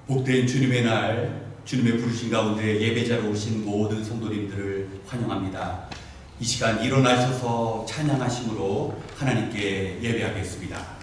복된 주님의 날, 주님의 부르신 가운데 예배자로 오신 모든 성도님들을 환영합니다. 이 시간 일어나셔서 찬양하심으로 하나님께 예배하겠습니다.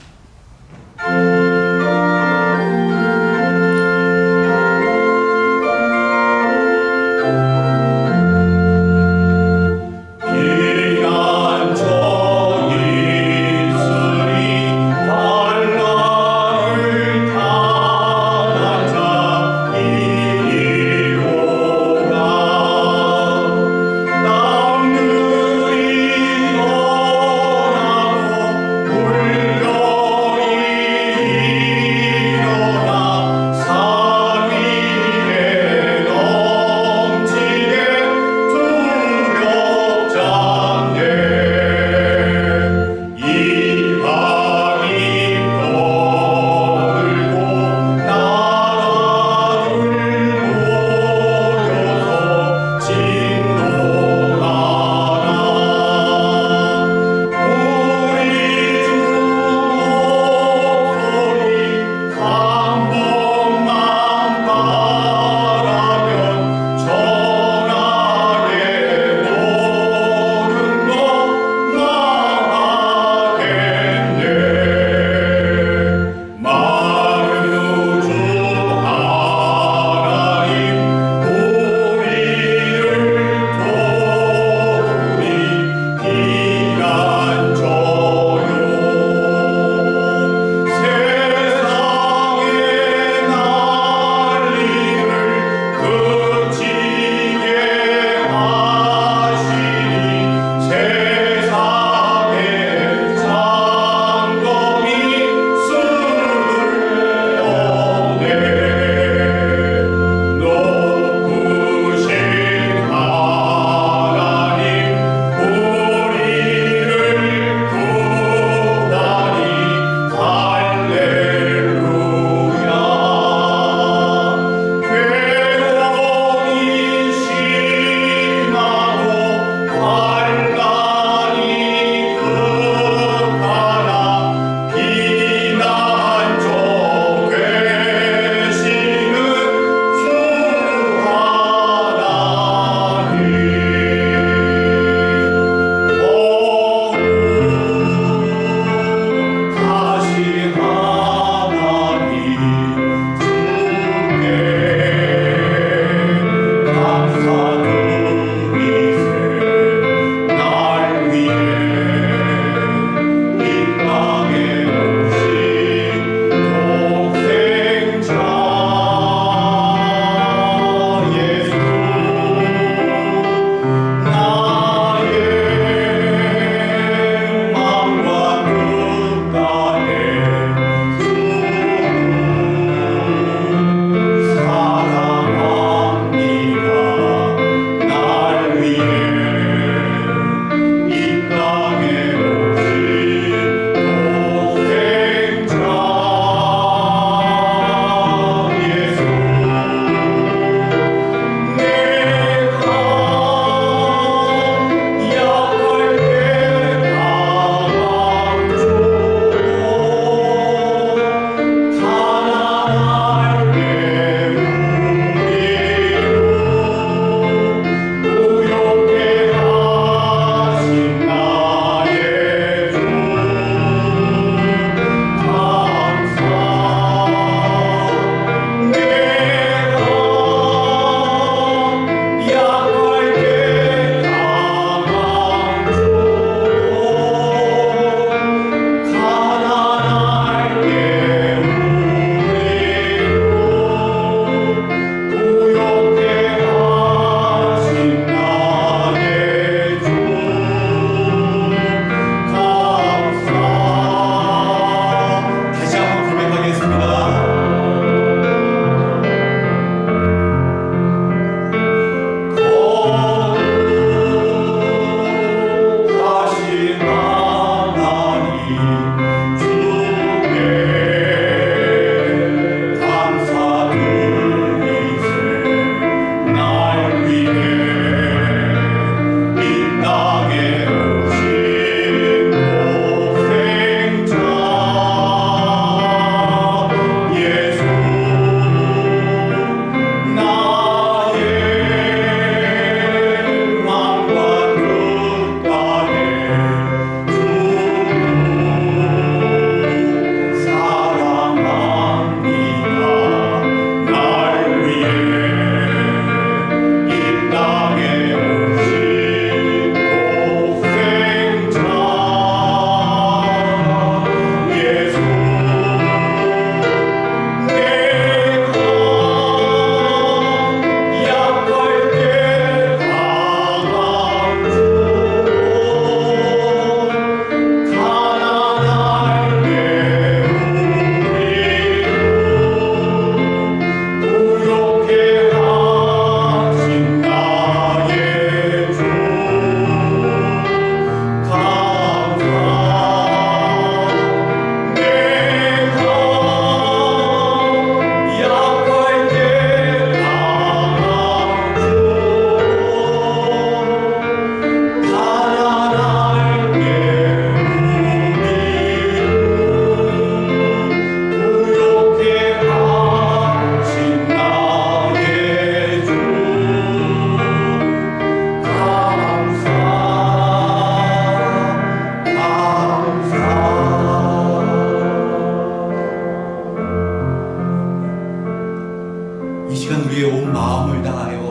시간 우리의 온 마음을 다하여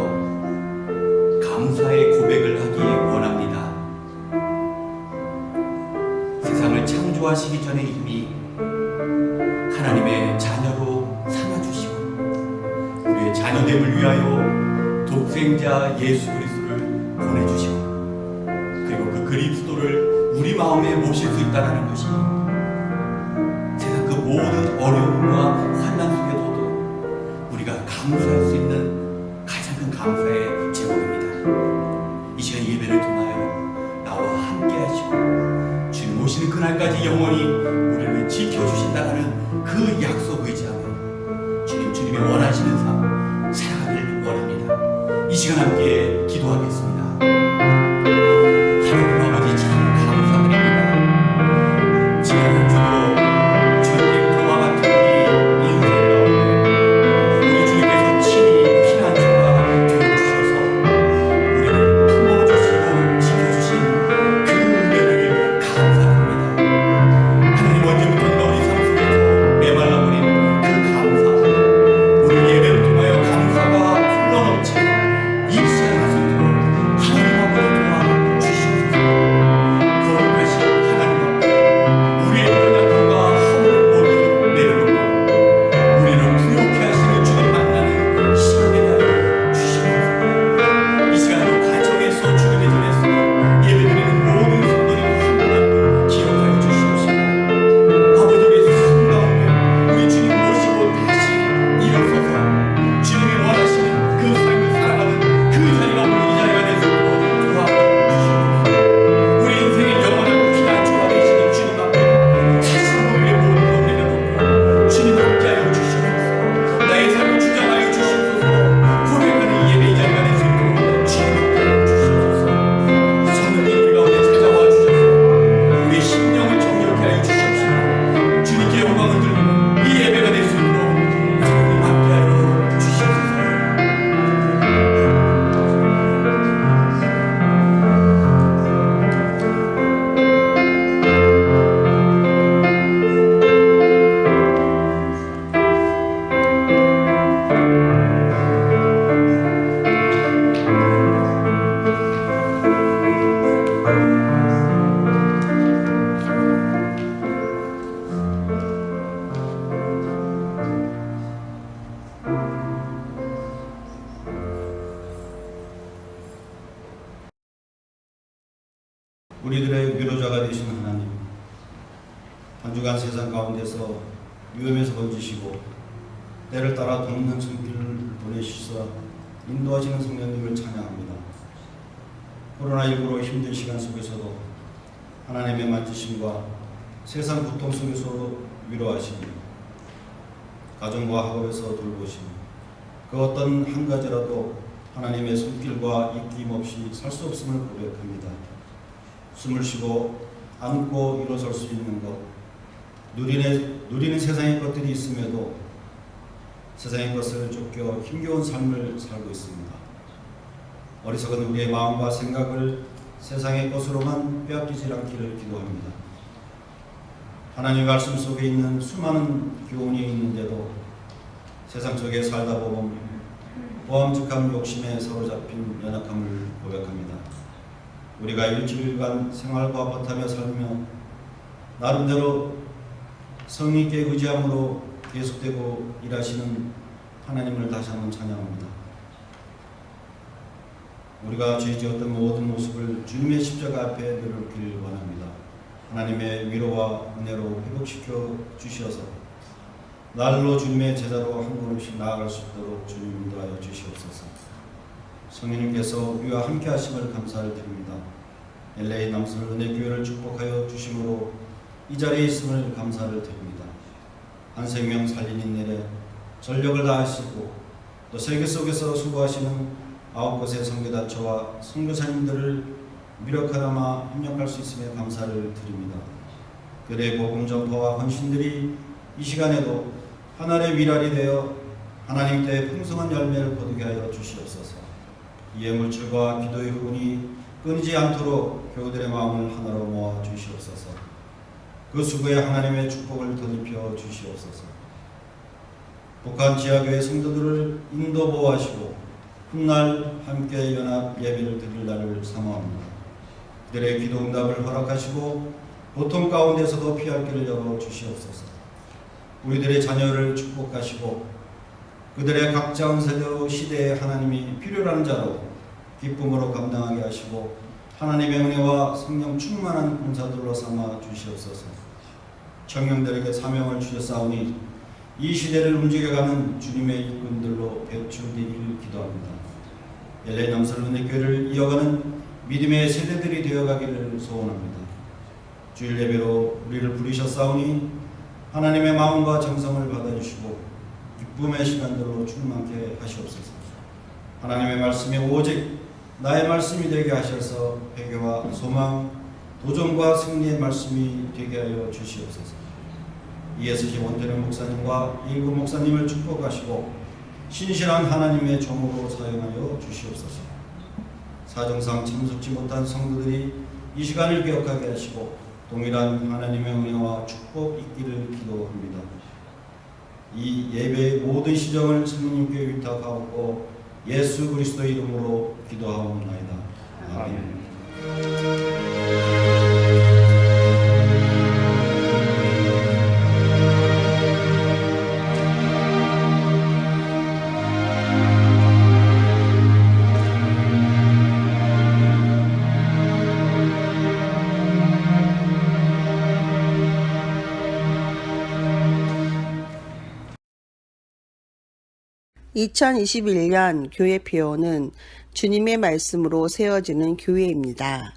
감사의 고백을 하기 원합니다. 세상을 창조하시기 전에 이미 하나님의 자녀로 삼아주시고 우리의 자녀됨을 위하여 독생자 예수 그리스도를 보내주시고 그리고 그 그리스도를 우리 마음에 모실 수 있다는 것이 세상 그 모든 어려움과 환난 속에서도 우리가 감사할 수 있는 가장 큰 감사의 제목입니다. 이 시간 예배를 통하여 나와 함께 하시고 주님 오시는 그날까지 영원히 우리를 지켜주신다는 그 약속 의지하며 주님의 원하시는 삶 살아가길 원합니다. 이 시간 함께 기도하겠습니다. 하나님 아버지 참 감사드립니다. 지난 한 주도 전쟁터와 같은 우리 인생 가운데 우리 주님께서 친히 피난처가 되어주셔서 우리를 품어주시고 지켜주신 그 은혜를 감사합니다. 하나님 언제부턴가 우리 삶 속에서 메말라버린 그 감사 우리 예배를 통하여 감사가 흘러넘치는 이 시간을 수 있도록 하나님 아버지 도와주시옵소서. 거룩하신 하나님 앞에 우리의 연약함과 허물을 모두 내려놓고 우리를 부욕해 하시는 주님 만나는 시간에 대하여 주시옵소서. 이 시간도 가정에서 주님의 전에서 예배드리는 모든 성도님 한 분 한 분 기억하여 주시옵시고 아버지의 삶 가운데 우리 주님 모시고 다시 일어서서 주님이 원하시는 그 삶을 살아가는 그 자리가 오늘 이 자리가 될 수 있도록 도와주시옵소서. 우리 인생의 영원한 피난처가 되시는 주님 앞에 다시 한번 우리의 모든 것 내려놓고 주님 함께하여 주시옵소서. 나의 삶을 주장하여 주시옵소서. 고백하는 예배 이 자리가 될 수 있도록 주님 함께하여 주시옵소서. 성령님 우리 가운데 찾아와 주셔서 우리의 심령을 정결케 하여 주시옵시고 주님께 영광을 돌리는 이 예배가 될 수 있도록 성령님 함께하여 주시옵소서. 우리들의 위로자가 되신 하나님, 한 주간 세상 가운데서 위험에서 건지시고 때를 따라 돕는 손길을 보내시사 인도하시는 성령님을 찬양합니다. 코로나19로 힘든 시간 속에서도 하나님의 만지심과 세상 고통 속에서 위로하시니 가정과 학업에서 돌보시니 그 어떤 한 가지라도 하나님의 손길과 입김없이 살 수 없음을 고백합니다. 숨을 쉬고 안고 일어설 수 있는 것, 누리는 세상의 것들이 있음에도 세상의 것을 쫓겨 힘겨운 삶을 살고 있습니다. 어리석은 우리의 마음과 생각을 세상의 것으로만 빼앗기지 않기를 기도합니다. 하나님의 말씀 속에 있는 수많은 교훈이 있는데도 세상 속에 살다 보면 보암직한 욕심에 사로잡힌 연약함을 고백합니다. 우리가 일주일간 생활과 버타며 살며 나름대로 성령께 의지함으로 계속되고 일하시는 하나님을 다시 한번 찬양합니다. 우리가 죄 지었던 모든 모습을 주님의 십자가 앞에 내려놓기를 원합니다. 하나님의 위로와 은혜로 회복시켜 주시어서 날로 주님의 제자로 한 걸음씩 나아갈 수 있도록 주님 인도하여 주시옵소서. 성령님께서 우리와 함께 하심을 감사를 드립니다. LA 남선 은혜교회를 축복하여 주심으로 이 자리에 있음을 감사를 드립니다. 한 생명 살리는 일에 전력을 다하시고 또 세계 속에서 수고하시는 9곳의 선교단체와 선교사님들을 미력하나마 협력할 수 있음에 감사를 드립니다. 그들의 복음 전파와 헌신들이 이 시간에도 하늘의 위랄이 되어 하나님께 풍성한 열매를 거두게 하여 주시옵소서. 이의 물질과 기도의 흑운이 끊이지 않도록 교우들의 마음을 하나로 모아 주시옵소서. 그 수고에 하나님의 축복을 덧입혀 주시옵소서. 북한 지하교회 성도들을 인도 보호하시고 훗날 함께 연합 예배를 드릴 날을 사모합니다. 그들의 기도 응답을 허락하시고 고통 가운데서도 피할 길을 열어 주시옵소서. 우리들의 자녀를 축복하시고 그들의 각자 세대로 시대에 하나님이 필요한 자로 기쁨으로 감당하게 하시고 하나님의 은혜와 성령 충만한 군사들로 삼아 주시옵소서. 청년들에게 사명을 주셨사오니 이 시대를 움직여가는 주님의 일꾼들로 배출되기를 기도합니다. LA 남설은혜교회를 이어가는 믿음의 세대들이 되어가기를 소원합니다. 주일 예배로 우리를 부르셨사오니 하나님의 마음과 정성을 받아주시고 기쁨의 시간들로 충만케 하시옵소서. 하나님의 말씀이 오직 나의 말씀이 되게 하셔서 회개와 소망, 도전과 승리의 말씀이 되게 하여 주시옵소서. ESG 원태령 목사님과 일구 목사님을 축복하시고 신실한 하나님의 종으로 사용하여 주시옵소서. 사정상 참석지 못한 성도들이 이 시간을 기억하게 하시고 동일한 하나님의 은혜와 축복 있기를 기도합니다. 이 예배의 모든 시정을 성령님께 위탁하고 예수 그리스도의 이름으로 기도하옵나이다. 아멘. 2021년 교회 표어는 주님의 말씀으로 세워지는 교회입니다.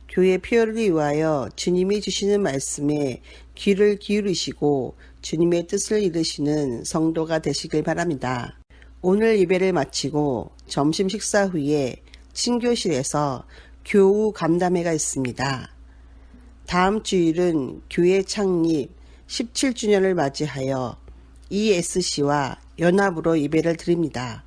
교회 표어를 위하여 주님이 주시는 말씀에 귀를 기울이시고 주님의 뜻을 이루시는 성도가 되시길 바랍니다. 오늘 예배를 마치고 점심 식사 후에 친교실에서 교우 간담회가 있습니다. 다음 주일은 교회 창립 17주년을 맞이하여 ESC와 연합으로 예배를 드립니다.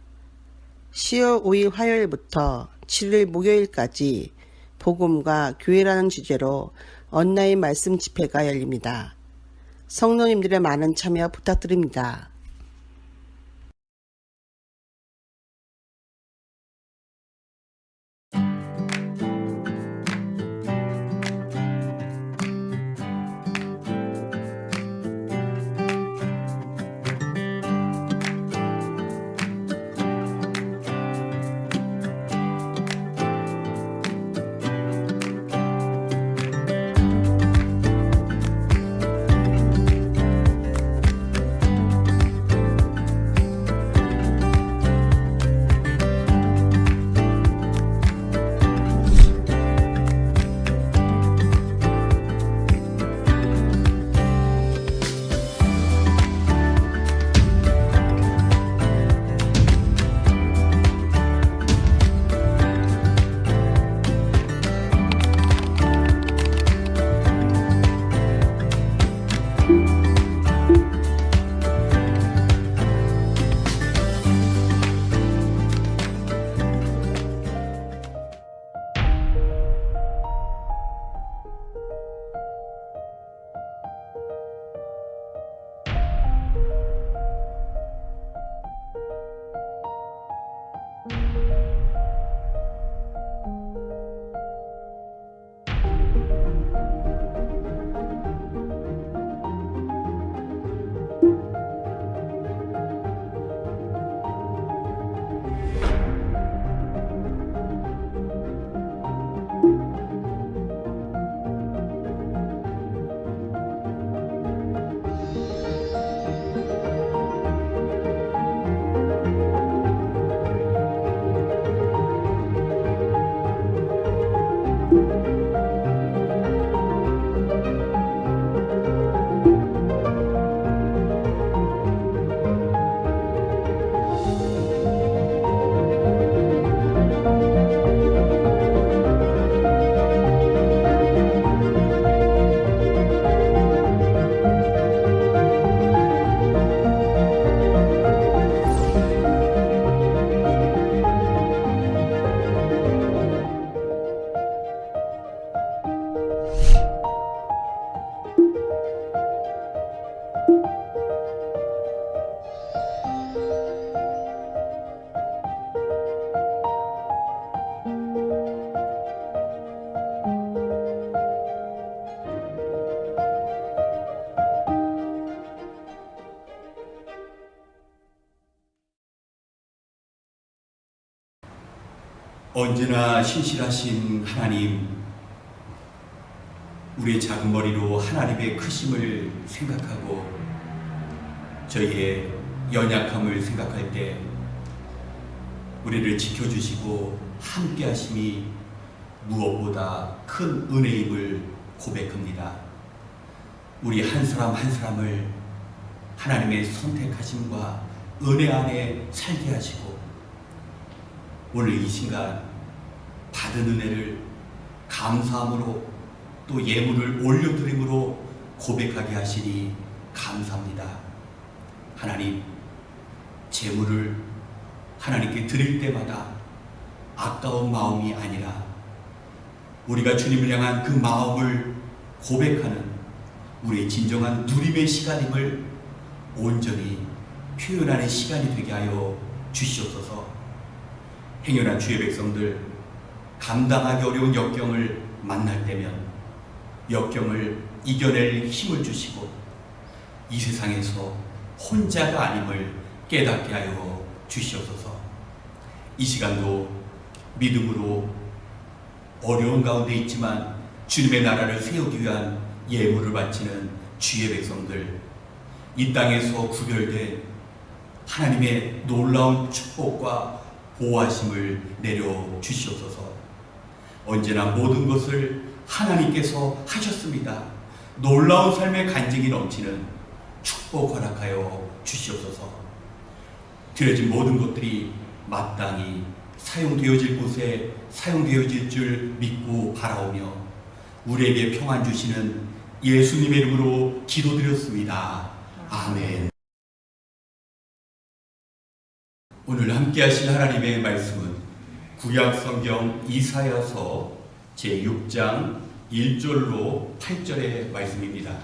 10월 5일 화요일부터 7일 목요일까지 복음과 교회라는 주제로 온라인 말씀 집회가 열립니다. 성도님들의 많은 참여 부탁드립니다. 언제나 신실하신 하나님, 우리의 작은 머리로 하나님의 크심을 생각하고 저희의 연약함을 생각할 때 우리를 지켜주시고 함께 하심이 무엇보다 큰 은혜임을 고백합니다. 우리 한 사람 한 사람을 하나님의 선택하심과 은혜 안에 살게 하시고 오늘 이 순간 받은 은혜를 감사함으로 또 예물을 올려드림으로 고백하게 하시니 감사합니다. 하나님, 제물을 하나님께 드릴 때마다 아까운 마음이 아니라 우리가 주님을 향한 그 마음을 고백하는 우리의 진정한 누림의 시간임을 온전히 표현하는 시간이 되게 하여 주시옵소서. 행여나 주의 백성들 감당하기 어려운 역경을 만날 때면 역경을 이겨낼 힘을 주시고 이 세상에서 혼자가 아님을 깨닫게 하여 주시옵소서. 이 시간도 믿음으로 어려운 가운데 있지만 주님의 나라를 세우기 위한 예물을 바치는 주의 백성들, 이 땅에서 구별된 하나님의 놀라운 축복과 보호하심을 내려 주시옵소서. 언제나 모든 것을 하나님께서 하셨습니다. 놀라운 삶의 간증이 넘치는 축복 허락하여 주시옵소서. 드려진 모든 것들이 마땅히 사용되어질 곳에 사용되어질 줄 믿고 바라오며 우리에게 평안 주시는 예수님의 이름으로 기도드렸습니다. 아멘. 오늘 함께 하실 하나님의 말씀은 구약 성경 이사야서 제6장 1절로 8절의 말씀입니다.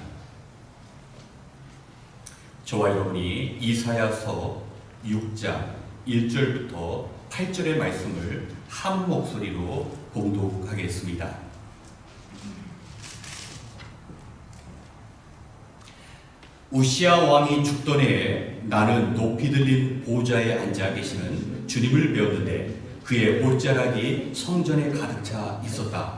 저와 여러분이 이사야서 6장 1절부터 8절의 말씀을 한 목소리로 봉독하겠습니다. 우시야 왕이 죽던 해에 나는 높이 들린 보좌에 앉아 계시는 주님을 배웠는데 그의 옷자락이 성전에 가득 차 있었다.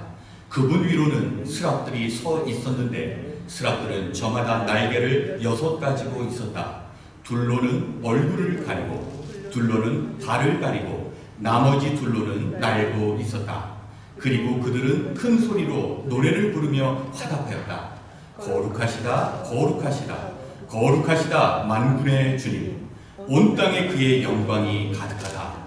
그분 위로는 스랍들이 서 있었는데 스랍들은 저마다 날개를 6가지고 있었다. 둘로는 얼굴을 가리고 둘로는 발을 가리고 나머지 둘로는 날고 있었다. 그리고 그들은 큰 소리로 노래를 부르며 화답하였다. 거룩하시다, 거룩하시다, 거룩하시다 만군의 주님. 온 땅에 그의 영광이 가득하다.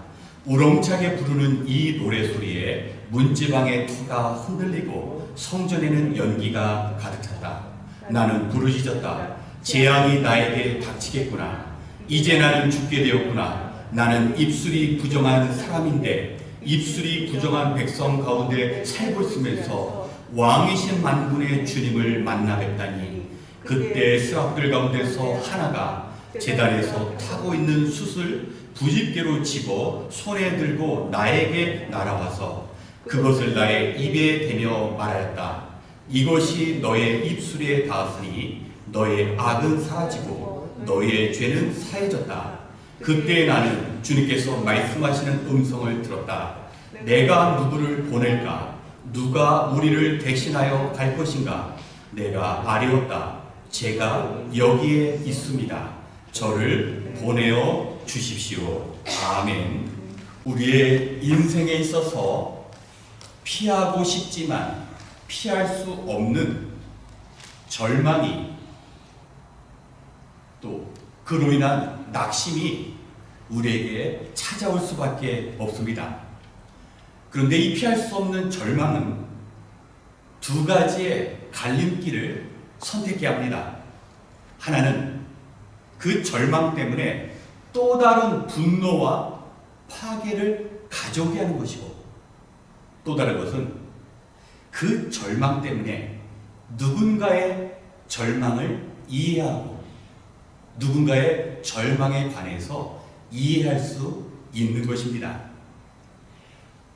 우렁차게 부르는 이 노래소리에 문지방의 터가 흔들리고 성전에는 연기가 가득 찼다. 나는 부르짖었다. 재앙이 나에게 닥치겠구나. 이제 나는 죽게 되었구나. 나는 입술이 부정한 사람인데 입술이 부정한 백성 가운데 살고 있으면서 왕이신 만군의 주님을 만나 뵙다니. 그때 스랍들 가운데서 하나가 제단에서 타고 있는 숯을 부집개로 집어 손에 들고 나에게 날아와서 그것을 나의 입에 대며 말하였다. 이것이 너의 입술에 닿았으니 너의 악은 사라지고 너의 죄는 사해졌다. 그때 나는 주님께서 말씀하시는 음성을 들었다. 내가 누구를 보낼까? 누가 우리를 대신하여 갈 것인가? 내가 아뢰었다. 제가 여기에 있습니다. 저를 보내어 주십시오. 아멘. 우리의 인생에 있어서 피하고 싶지만 피할 수 없는 절망이 또 그로 인한 낙심이 우리에게 찾아올 수밖에 없습니다. 그런데 이 피할 수 없는 절망은 두 가지의 갈림길을 선택해야 합니다. 하나는 그 절망 때문에 또 다른 분노와 파괴를 가져오게 하는 것이고, 또 다른 것은 그 절망 때문에 누군가의 절망을 이해하고 누군가의 절망에 관해서 이해할 수 있는 것입니다.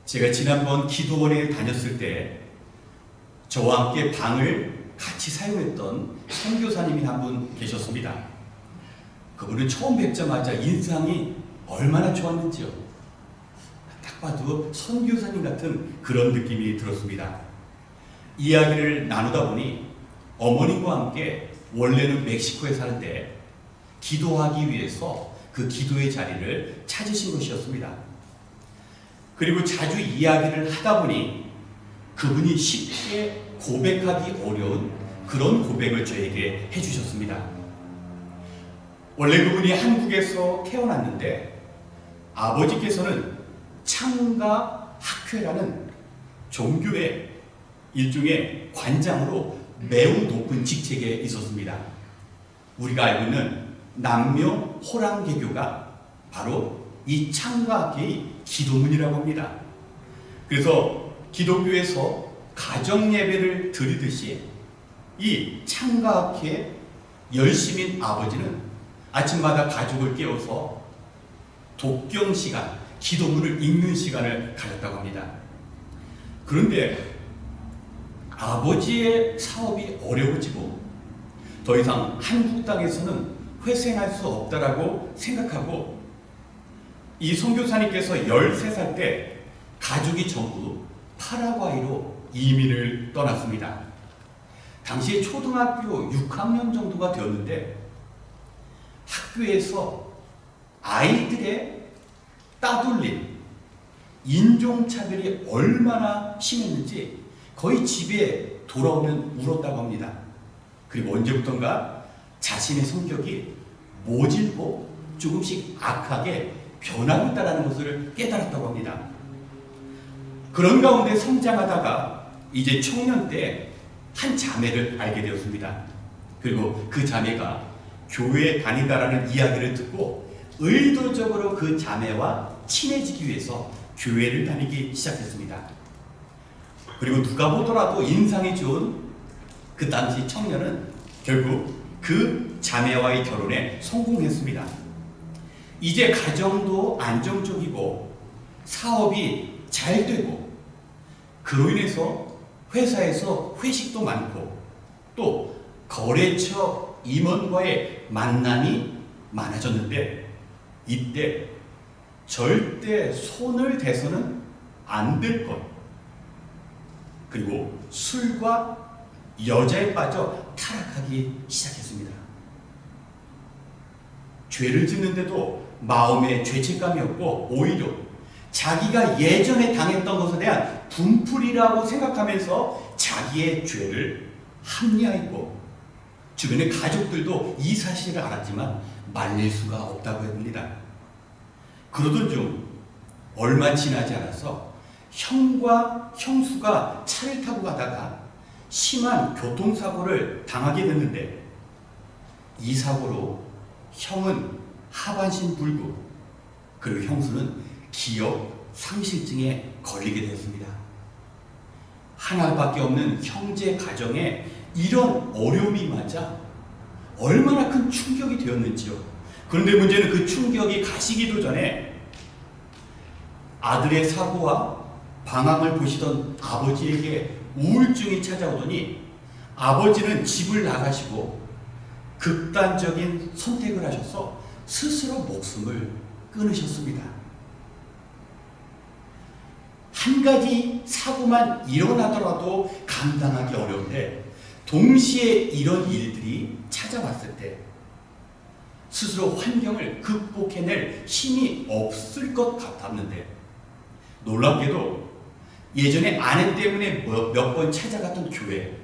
제가 지난번 기도원에 다녔을 때 저와 함께 방을 같이 사용했던 선교사님이 한 분 계셨습니다. 그분을 처음 뵙자마자 인상이 얼마나 좋았는지요. 딱 봐도 선교사님 같은 그런 느낌이 들었습니다. 이야기를 나누다 보니 어머님과 함께 원래는 멕시코에 사는데 기도하기 위해서 그 기도의 자리를 찾으신 것이었습니다. 그리고 자주 이야기를 하다 보니 그분이 쉽게 고백하기 어려운 그런 고백을 저에게 해주셨습니다. 원래 그분이 한국에서 태어났는데 아버지께서는 창가 학회라는 종교의 일종의 관장으로 매우 높은 직책에 있었습니다. 우리가 알고 있는 남묘 호랑개교가 바로 이 창가학회의 기도문이라고 합니다. 그래서 기독교에서 가정예배를 드리듯이 이 창가학회의 열심인 아버지는 아침마다 가족을 깨워서 독경 시간, 기도문을 읽는 시간을 가졌다고 합니다. 그런데 아버지의 사업이 어려워지고 더 이상 한국 땅에서는 회생할 수 없다라고 생각하고 이 선교사님께서 13살 때 가족이 전부 파라과이로 이민을 떠났습니다. 당시에 초등학교 6학년 정도가 되었는데 학교에서 아이들의 따돌림, 인종차별이 얼마나 심했는지 거의 집에 돌아오면 울었다고 합니다. 그리고 언제부턴가 자신의 성격이 모질고 조금씩 악하게 변하고 있다는 것을 깨달았다고 합니다. 그런 가운데 성장하다가 이제 청년 때 한 자매를 알게 되었습니다. 그리고 그 자매가 교회에 다닌다라는 이야기를 듣고 의도적으로 그 자매와 친해지기 위해서 교회를 다니기 시작했습니다. 그리고 누가 보더라도 인상이 좋은 그 당시 청년은 결국 그 자매와의 결혼에 성공했습니다. 이제 가정도 안정적이고 사업이 잘 되고 그로 인해서 회사에서 회식도 많고 또 거래처 임원과의 만남이 많아졌는데 이때 절대 손을 대서는 안 될 것, 그리고 술과 여자에 빠져 타락하기 시작했습니다. 죄를 짓는데도 마음에 죄책감이 없고 오히려 자기가 예전에 당했던 것에 대한 분풀이라고 생각하면서 자기의 죄를 합리화했고 주변의 가족들도 이 사실을 알았지만 말릴 수가 없다고 합니다. 그러던 중 얼마 지나지 않아서 형과 형수가 차를 타고 가다가 심한 교통사고를 당하게 됐는데 이 사고로 형은 하반신 불구 그리고 형수는 기억 상실증에 걸리게 되었습니다. 하나밖에 없는 형제 가정에 이런 어려움이 맞아 얼마나 큰 충격이 되었는지요. 그런데 문제는 그 충격이 가시기도 전에 아들의 사고와 방황을 보시던 아버지에게 우울증이 찾아오더니 아버지는 집을 나가시고 극단적인 선택을 하셔서 스스로 목숨을 끊으셨습니다. 한 가지 사고만 일어나더라도 감당하기 어려운데 동시에 이런 일들이 찾아왔을 때 스스로 환경을 극복해낼 힘이 없을 것 같았는데 놀랍게도 예전에 아내 때문에 몇 번 찾아갔던 교회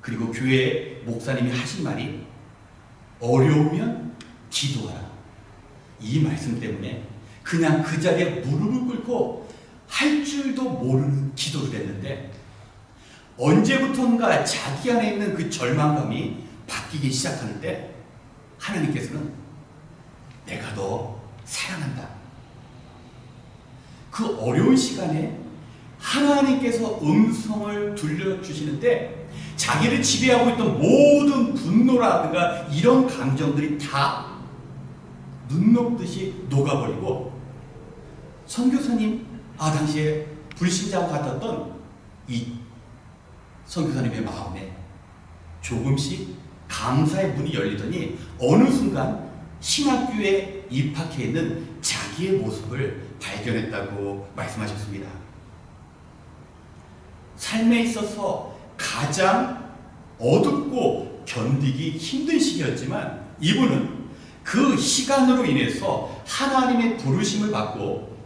그리고 교회 목사님이 하신 말이 어려우면 기도하라. 이 말씀 때문에 그냥 그 자리에 무릎을 꿇고 할 줄도 모르는 기도를 했는데 언제부턴가 자기 안에 있는 그 절망감이 바뀌기 시작하는데 하나님께서는 내가 너 사랑한다. 그 어려운 시간에 하나님께서 음성을 들려주시는데 자기를 지배하고 있던 모든 분노라든가 이런 감정들이 다 눈 녹듯이 녹아버리고 선교사님 당시에 불신자와 같았던 이 선교사님의 마음에 조금씩 감사의 문이 열리더니 어느 순간 신학교에 입학해 있는 자기 자기의 모습을 발견했다고 말씀하셨습니다. 삶에 있어서 가장 어둡고 견디기 힘든 시기였지만 이분은 그 시간으로 인해서 하나님의 부르심을 받고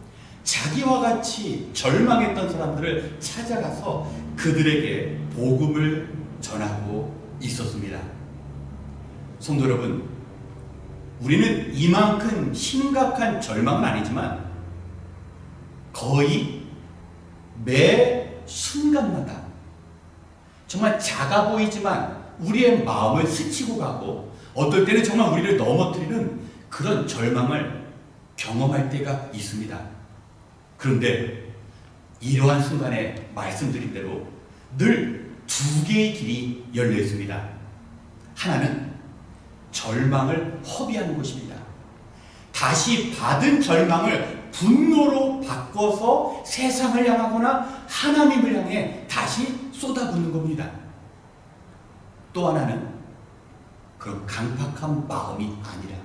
자기와 같이 절망했던 사람들을 찾아가서 그들에게 복음을 전하고 있었습니다. 성도 여러분, 우리는 이만큼 심각한 절망은 아니지만 거의 매 순간마다 정말 작아 보이지만 우리의 마음을 스치고 가고 어떨 때는 정말 우리를 넘어뜨리는 그런 절망을 경험할 때가 있습니다. 그런데 이러한 순간에 말씀드린 대로 늘 두 개의 길이 열려 있습니다. 하나는 절망을 허비하는 것입니다. 다시 받은 절망을 분노로 바꿔서 세상을 향하거나 하나님을 향해 다시 쏟아붓는 겁니다. 또 하나는 그런 강팍한 마음이 아니라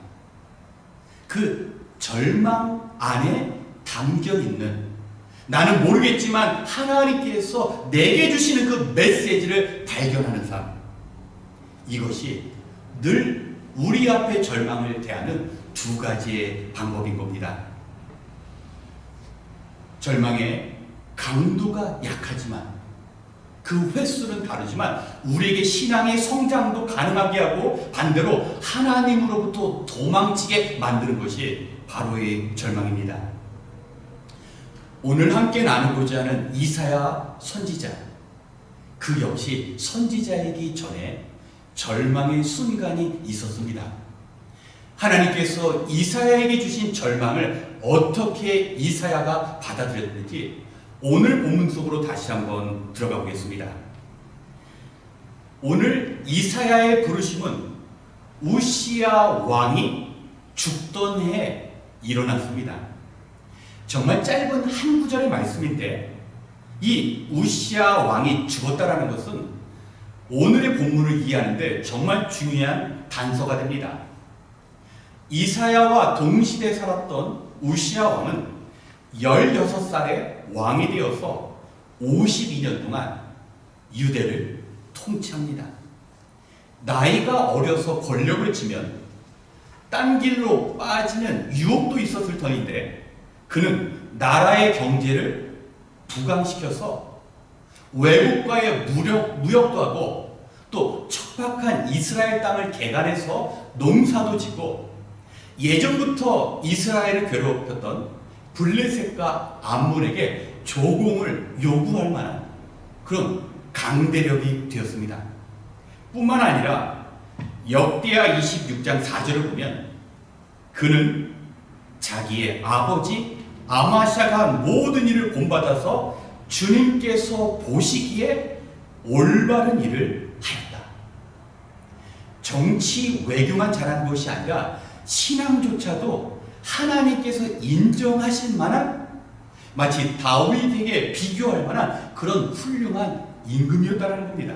그 절망 안에 담겨 있는, 나는 모르겠지만 하나님께서 내게 주시는 그 메시지를 발견하는 삶, 이것이 늘 우리 앞에 절망을 대하는 두 가지의 방법인 겁니다. 절망의 강도가 약하지만 그 횟수는 다르지만 우리에게 신앙의 성장도 가능하게 하고 반대로 하나님으로부터 도망치게 만드는 것이 바로 이 절망입니다. 오늘 함께 나누고자 하는 이사야 선지자, 그 역시 선지자이기 전에 절망의 순간이 있었습니다. 하나님께서 이사야에게 주신 절망을 어떻게 이사야가 받아들였는지 오늘 본문 속으로 다시 한번 들어가 보겠습니다. 오늘 이사야의 부르심은 우시야 왕이 죽던 해에 일어났습니다. 정말 짧은 한 구절의 말씀인데 이 우시야 왕이 죽었다라는 것은 오늘의 본문을 이해하는데 정말 중요한 단서가 됩니다. 이사야와 동시대에 살았던 우시야 왕은 16살에 왕이 되어서 52년 동안 유대를 통치합니다. 나이가 어려서 권력을 쥐면 딴 길로 빠지는 유혹도 있었을 터인데 그는 나라의 경제를 부강시켜서 외국과의 무역도 하고 또 척박한 이스라엘 땅을 개간해서 농사도 짓고 예전부터 이스라엘을 괴롭혔던 블레셋과 암몬에게 조공을 요구할 만한 그런 강대력이 되었습니다. 뿐만 아니라 역대하 26장 4절을 보면 그는 자기의 아버지 아마샤가 한 모든 일을 본받아서 주님께서 보시기에 올바른 일을 하였다. 정치 외교만 잘한 것이 아니라 신앙조차도 하나님께서 인정하실 만한, 마치 다윗에게 비교할 만한 그런 훌륭한 임금이었다는 겁니다.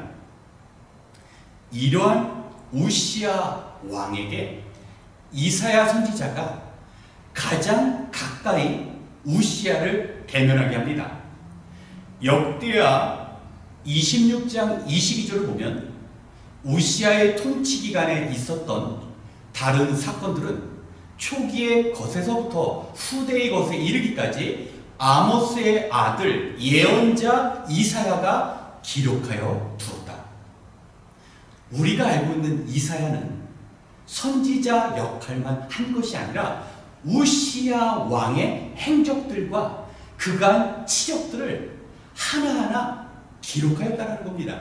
이러한 우시야 왕에게 이사야 선지자가 가장 가까이 우시야를 대면하게 합니다. 역대하 26장 22절을 보면 우시야의 통치 기간에 있었던 다른 사건들은 초기의 것에서부터 후대의 것에 이르기까지 아모스의 아들 예언자 이사야가 기록하여 두었다. 우리가 알고 있는 이사야는 선지자 역할만 한 것이 아니라 우시야 왕의 행적들과 그간 치적들을 하나하나 기록하였다는 겁니다.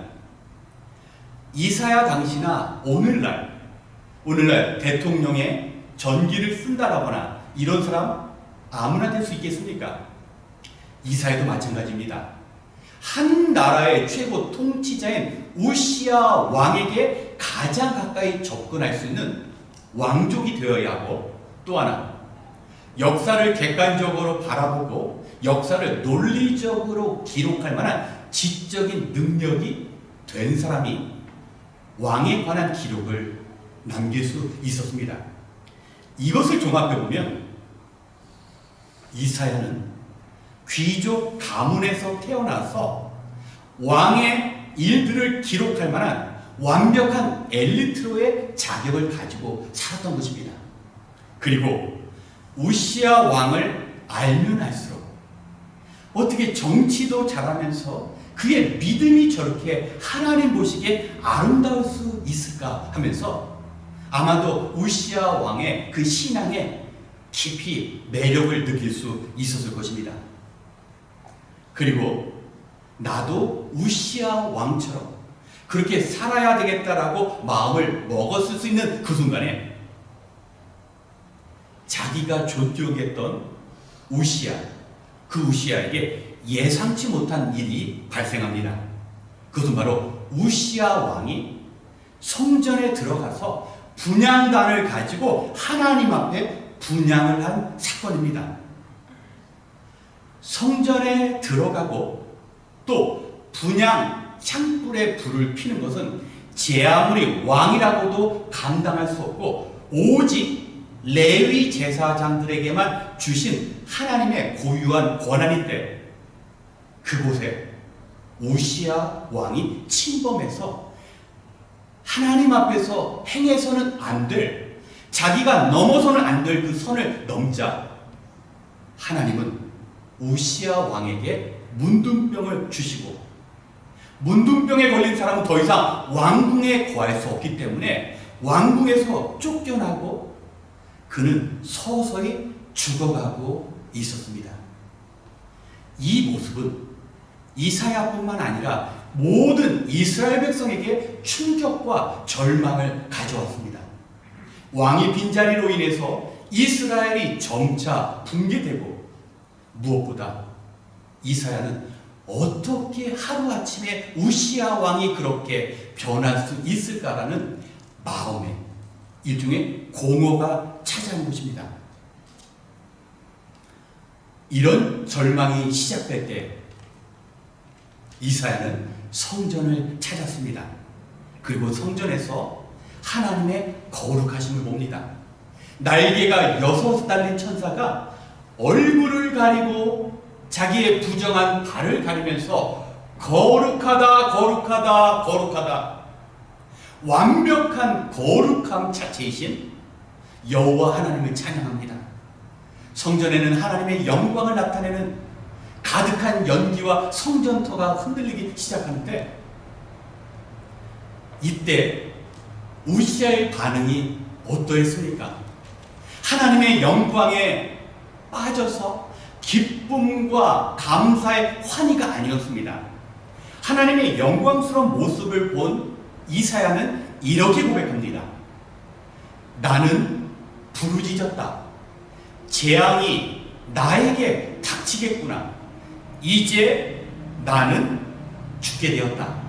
이사야 당시나 오늘날 대통령의 전기를 쓴다라거나 이런 사람 아무나 될 수 있겠습니까? 이사야도 마찬가지입니다. 한 나라의 최고 통치자인 우시야 왕에게 가장 가까이 접근할 수 있는 왕족이 되어야 하고, 또 하나 역사를 객관적으로 바라보고 역사를 논리적으로 기록할 만한 지적인 능력이 된 사람이 왕에 관한 기록을 남길 수 있었습니다. 이것을 종합해 보면 이사야는 귀족 가문에서 태어나서 왕의 일들을 기록할 만한 완벽한 엘리트로의 자격을 가지고 살았던 것입니다. 그리고 우시야 왕을 알면 알수록 어떻게 정치도 잘하면서 그의 믿음이 저렇게 하나님 보시기에 아름다울 수 있을까 하면서 아마도 우시야 왕의 그 신앙에 깊이 매력을 느낄 수 있었을 것입니다. 그리고 나도 우시야 왕처럼 그렇게 살아야 되겠다라고 마음을 먹었을 수 있는 그 순간에 자기가 존경했던 우시야, 그 우시야에게 예상치 못한 일이 발생합니다. 그것은 바로 우시야 왕이 성전에 들어가서 분향단을 가지고 하나님 앞에 분향을 한 사건입니다. 성전에 들어가고 또 분향 향불에 불을 피는 것은 제 아무리 왕이라고도 감당할 수 없고 오직 레위 제사장들에게만 주신 하나님의 고유한 권한인데 그곳에 우시야 왕이 침범해서 하나님 앞에서 행해서는 안 될, 자기가 넘어서는 안 될 그 선을 넘자 하나님은 우시야 왕에게 문둥병을 주시고 문둥병에 걸린 사람은 더 이상 왕궁에 거할 수 없기 때문에 왕궁에서 쫓겨나고 그는 서서히 죽어가고 있었습니다. 이 모습은 이사야뿐만 아니라 모든 이스라엘 백성에게 충격과 절망을 가져왔습니다. 왕이 빈자리로 인해서 이스라엘이 점차 붕괴되고 무엇보다 이사야는 어떻게 하루아침에 우시야 왕이 그렇게 변할 수 있을까라는 마음에 일종의 공허가 찾아온 것입니다. 이런 절망이 시작될 때 이사야는 성전을 찾았습니다. 그리고 성전에서 하나님의 거룩하심을 봅니다. 날개가 6 달린 천사가 얼굴을 가리고 자기의 부정한 발을 가리면서 거룩하다 거룩하다 거룩하다 완벽한 거룩함 자체이신 여호와 하나님을 찬양합니다. 성전에는 하나님의 영광을 나타내는 가득한 연기와 성전터가 흔들리기 시작하는데 이때 우시야의 반응이 어떠했습니까? 하나님의 영광에 빠져서 기쁨과 감사의 환희가 아니었습니다. 하나님의 영광스러운 모습을 본 이사야는 이렇게 고백합니다. 나는 부르짖었다. 재앙이 나에게 닥치겠구나. 이제 나는 죽게 되었다.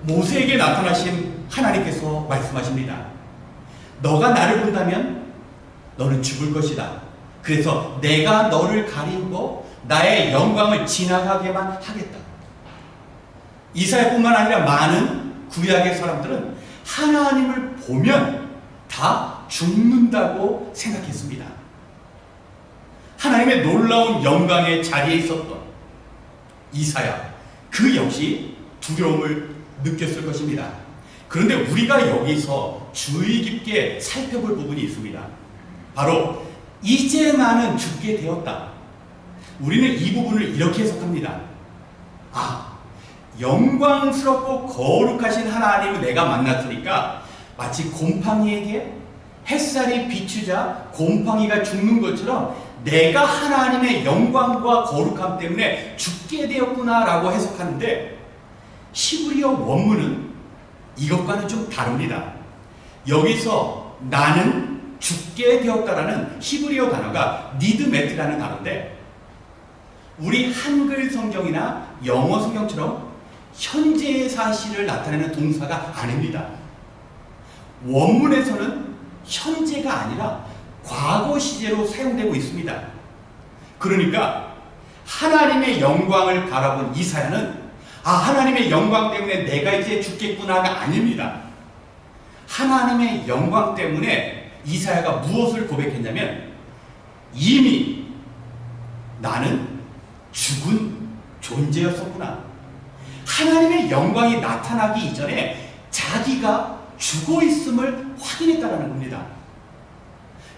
모세에게 나타나신 하나님께서 말씀하십니다. 너가 나를 본다면 너는 죽을 것이다. 그래서 내가 너를 가리고 나의 영광을 지나가게만 하겠다. 이사야뿐만 아니라 많은 구약의 사람들은 하나님을 보면 다 죽는다고 생각했습니다. 하나님의 놀라운 영광의 자리에 있었던 이사야, 그 역시 두려움을 느꼈을 것입니다. 그런데 우리가 여기서 주의 깊게 살펴볼 부분이 있습니다. 바로 이제 나는 죽게 되었다. 우리는 이 부분을 이렇게 해석합니다. 영광스럽고 거룩하신 하나님을 내가 만났으니까 마치 곰팡이에게 햇살이 비추자 곰팡이가 죽는 것처럼 내가 하나님의 영광과 거룩함 때문에 죽게 되었구나 라고 해석하는데 히브리어 원문은 이것과는 좀 다릅니다. 여기서 나는 죽게 되었다라는 히브리어 단어가 니드메트라는 단어인데 우리 한글 성경이나 영어 성경처럼 현재의 사실을 나타내는 동사가 아닙니다. 원문에서는 현재가 아니라 과거 시제로 사용되고 있습니다. 그러니까 하나님의 영광을 바라본 이사야는 하나님의 영광 때문에 내가 이제 죽겠구나가 아닙니다. 하나님의 영광 때문에 이사야가 무엇을 고백했냐면 이미 나는 죽은 존재였었구나. 하나님의 영광이 나타나기 이전에 자기가 죽어 있음을 확인했다는 겁니다.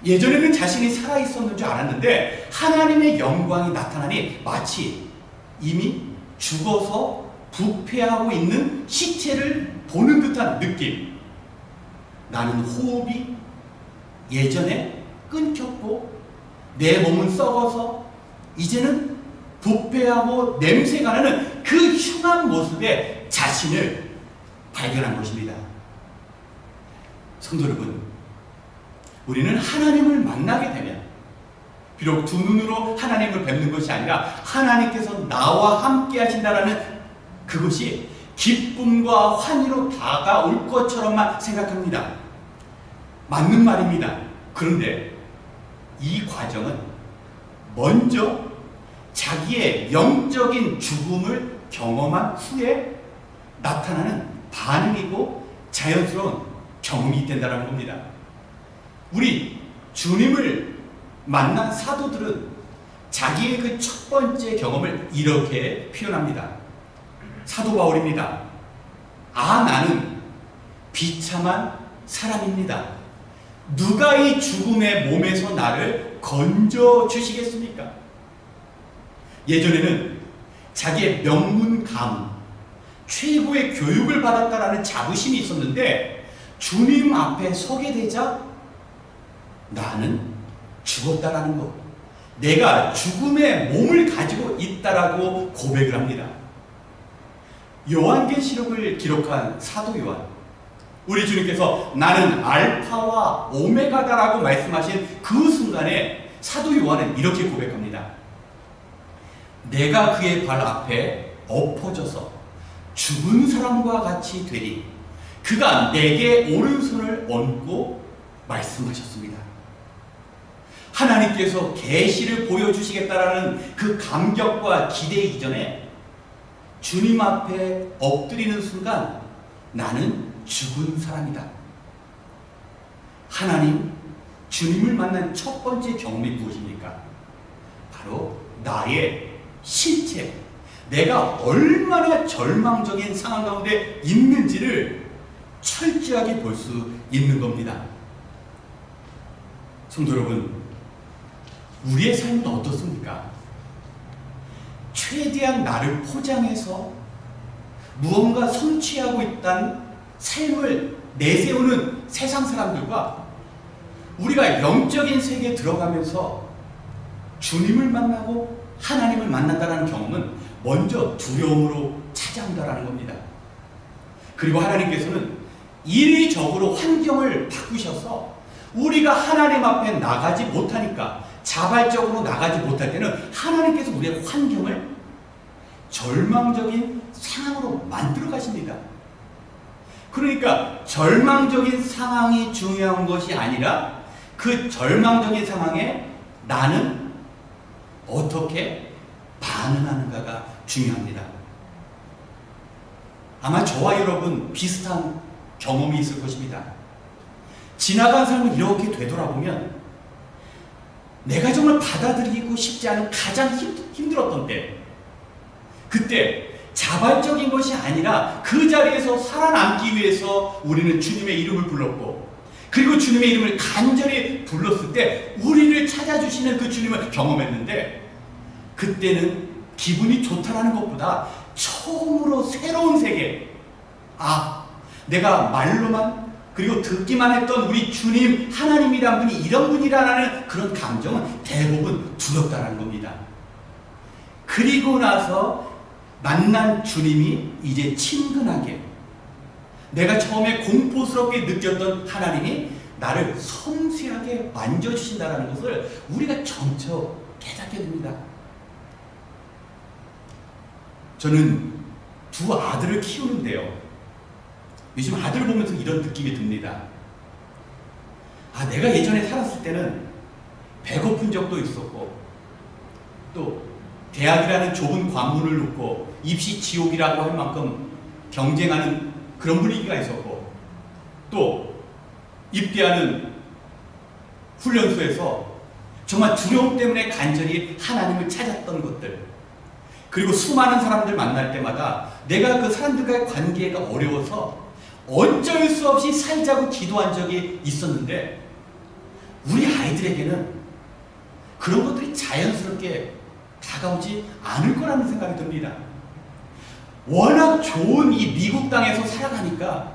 예전에는 자신이 살아있었는 줄 알았는데 하나님의 영광이 나타나니 마치 이미 죽어서 부패하고 있는 시체를 보는 듯한 느낌. 나는 호흡이 예전에 끊겼고 내 몸은 썩어서 이제는 부패하고 냄새가 나는 그 흉한 모습에 자신을 발견한 것입니다. 성도 여러분, 우리는 하나님을 만나게 되면 비록 두 눈으로 하나님을 뵙는 것이 아니라 하나님께서 나와 함께 하신다라는 그것이 기쁨과 환희로 다가올 것처럼만 생각합니다. 맞는 말입니다. 그런데 이 과정은 먼저 자기의 영적인 죽음을 경험한 후에 나타나는 반응이고 자연스러운 경험이 된다는 겁니다. 우리 주님을 만난 사도들은 자기의 그 첫 번째 경험을 이렇게 표현합니다. 사도 바울입니다. 나는 비참한 사람입니다. 누가 이 죽음의 몸에서 나를 건져 주시겠습니까? 예전에는 자기의 명문 가문, 최고의 교육을 받았다라는 자부심이 있었는데 주님 앞에 서게 되자 나는 죽었다라는 것, 내가 죽음의 몸을 가지고 있다라고 고백을 합니다. 요한계시록을 기록한 사도 요한, 우리 주님께서 나는 알파와 오메가다라고 말씀하신 그 순간에 사도 요한은 이렇게 고백합니다. 내가 그의 발 앞에 엎어져서 죽은 사람과 같이 되니 그가 내게 오른손을 얹고 말씀하셨습니다. 하나님께서 계시를 보여주시겠다라는 그 감격과 기대 이전에 주님 앞에 엎드리는 순간 나는 죽은 사람이다. 하나님, 주님을 만난 첫 번째 경험이 무엇입니까? 바로 나의 실체, 내가 얼마나 절망적인 상황 가운데 있는지를 철저하게 볼 수 있는 겁니다. 성도 여러분, 우리의 삶은 어떻습니까? 최대한 나를 포장해서 무언가 성취하고 있다는 삶을 내세우는 세상 사람들과 우리가 영적인 세계에 들어가면서 주님을 만나고 하나님을 만난다는 경험은 먼저 두려움으로 찾아온다는 겁니다. 그리고 하나님께서는 인위적으로 환경을 바꾸셔서 우리가 하나님 앞에 나가지 못하니까, 자발적으로 나가지 못할 때는 하나님께서 우리의 환경을 절망적인 상황으로 만들어 가십니다. 그러니까 절망적인 상황이 중요한 것이 아니라 그 절망적인 상황에 나는 어떻게 반응하는가가 중요합니다. 아마 저와 여러분 비슷한 경험이 있을 것입니다. 지나간 삶을 이렇게 되돌아보면 내가 정말 받아들이고 싶지 않은 가장 힘들었던 때, 그때 자발적인 것이 아니라 그 자리에서 살아남기 위해서 우리는 주님의 이름을 불렀고, 그리고 주님의 이름을 간절히 불렀을 때 우리를 찾아주시는 그 주님을 경험했는데, 그때는 기분이 좋다라는 것보다 처음으로 새로운 세계, 내가 말로만 그리고 듣기만 했던 우리 주님 하나님이란 분이 이런 분이라는 그런 감정은 대부분 두렵다는 겁니다. 그리고 나서 만난 주님이 이제 친근하게, 내가 처음에 공포스럽게 느꼈던 하나님이 나를 섬세하게 만져주신다는 것을 우리가 점차 깨닫게 됩니다. 저는 두 아들을 키우는데요, 요즘 아들을 보면서 이런 느낌이 듭니다. 내가 예전에 살았을 때는 배고픈 적도 있었고, 또 대학이라는 좁은 관문을 놓고 입시 지옥이라고 할 만큼 경쟁하는 그런 분위기가 있었고, 또 입대하는 훈련소에서 정말 두려움 때문에 간절히 하나님을 찾았던 것들, 그리고 수많은 사람들 만날 때마다 내가 그 사람들과의 관계가 어려워서 어쩔 수 없이 살자고 기도한 적이 있었는데, 우리 아이들에게는 그런 것들이 자연스럽게 다가오지 않을 거라는 생각이 듭니다. 워낙 좋은 이 미국 땅에서 살아가니까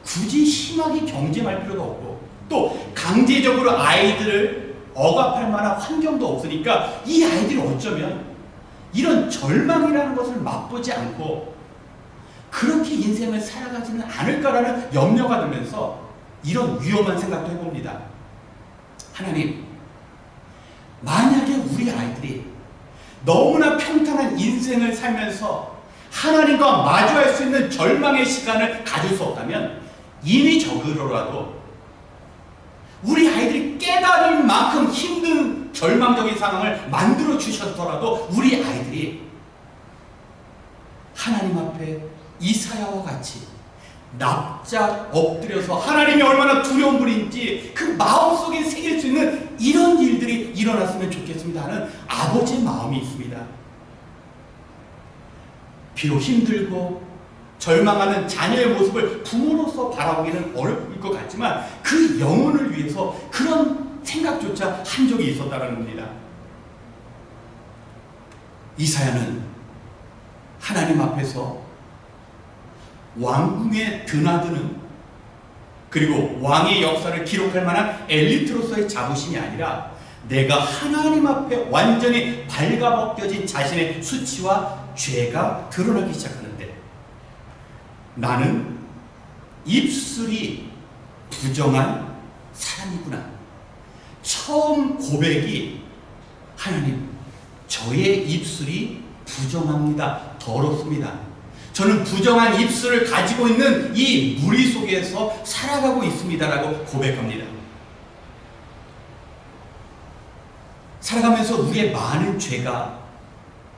굳이 심하게 경쟁할 필요도 없고, 또 강제적으로 아이들을 억압할 만한 환경도 없으니까 이 아이들이 어쩌면 이런 절망이라는 것을 맛보지 않고 그렇게 인생을 살아가지는 않을까라는 염려가 들면서 이런 위험한 생각도 해봅니다. 하나님, 만약에 우리 아이들이 너무나 평탄한 인생을 살면서 하나님과 마주할 수 있는 절망의 시간을 가질 수 없다면 이미 적으로라도 우리 아이들이 깨달을 만큼 힘든 절망적인 상황을 만들어 주셨더라도 우리 아이들이 하나님 앞에 이사야와 같이 납작 엎드려서 하나님이 얼마나 두려운 분인지 그 마음속에 새길 수 있는 이런 일들이 일어났으면 좋겠습니다 하는 아버지의 마음이 있습니다. 비록 힘들고 절망하는 자녀의 모습을 부모로서 바라보기는 어려울 것 같지만 그 영혼을 위해서 그런 생각조차 한 적이 있었다는 겁니다. 이사야는 하나님 앞에서 왕궁에 드나드는, 그리고 왕의 역사를 기록할 만한 엘리트로서의 자부심이 아니라 내가 하나님 앞에 완전히 발가벗겨진 자신의 수치와 죄가 드러나기 시작하는데, 나는 입술이 부정한 사람이구나. 처음 고백이 하나님, 저의 입술이 부정합니다. 더럽습니다. 저는 부정한 입술을 가지고 있는 이 무리 속에서 살아가고 있습니다라고 고백합니다. 살아가면서 우리의 많은 죄가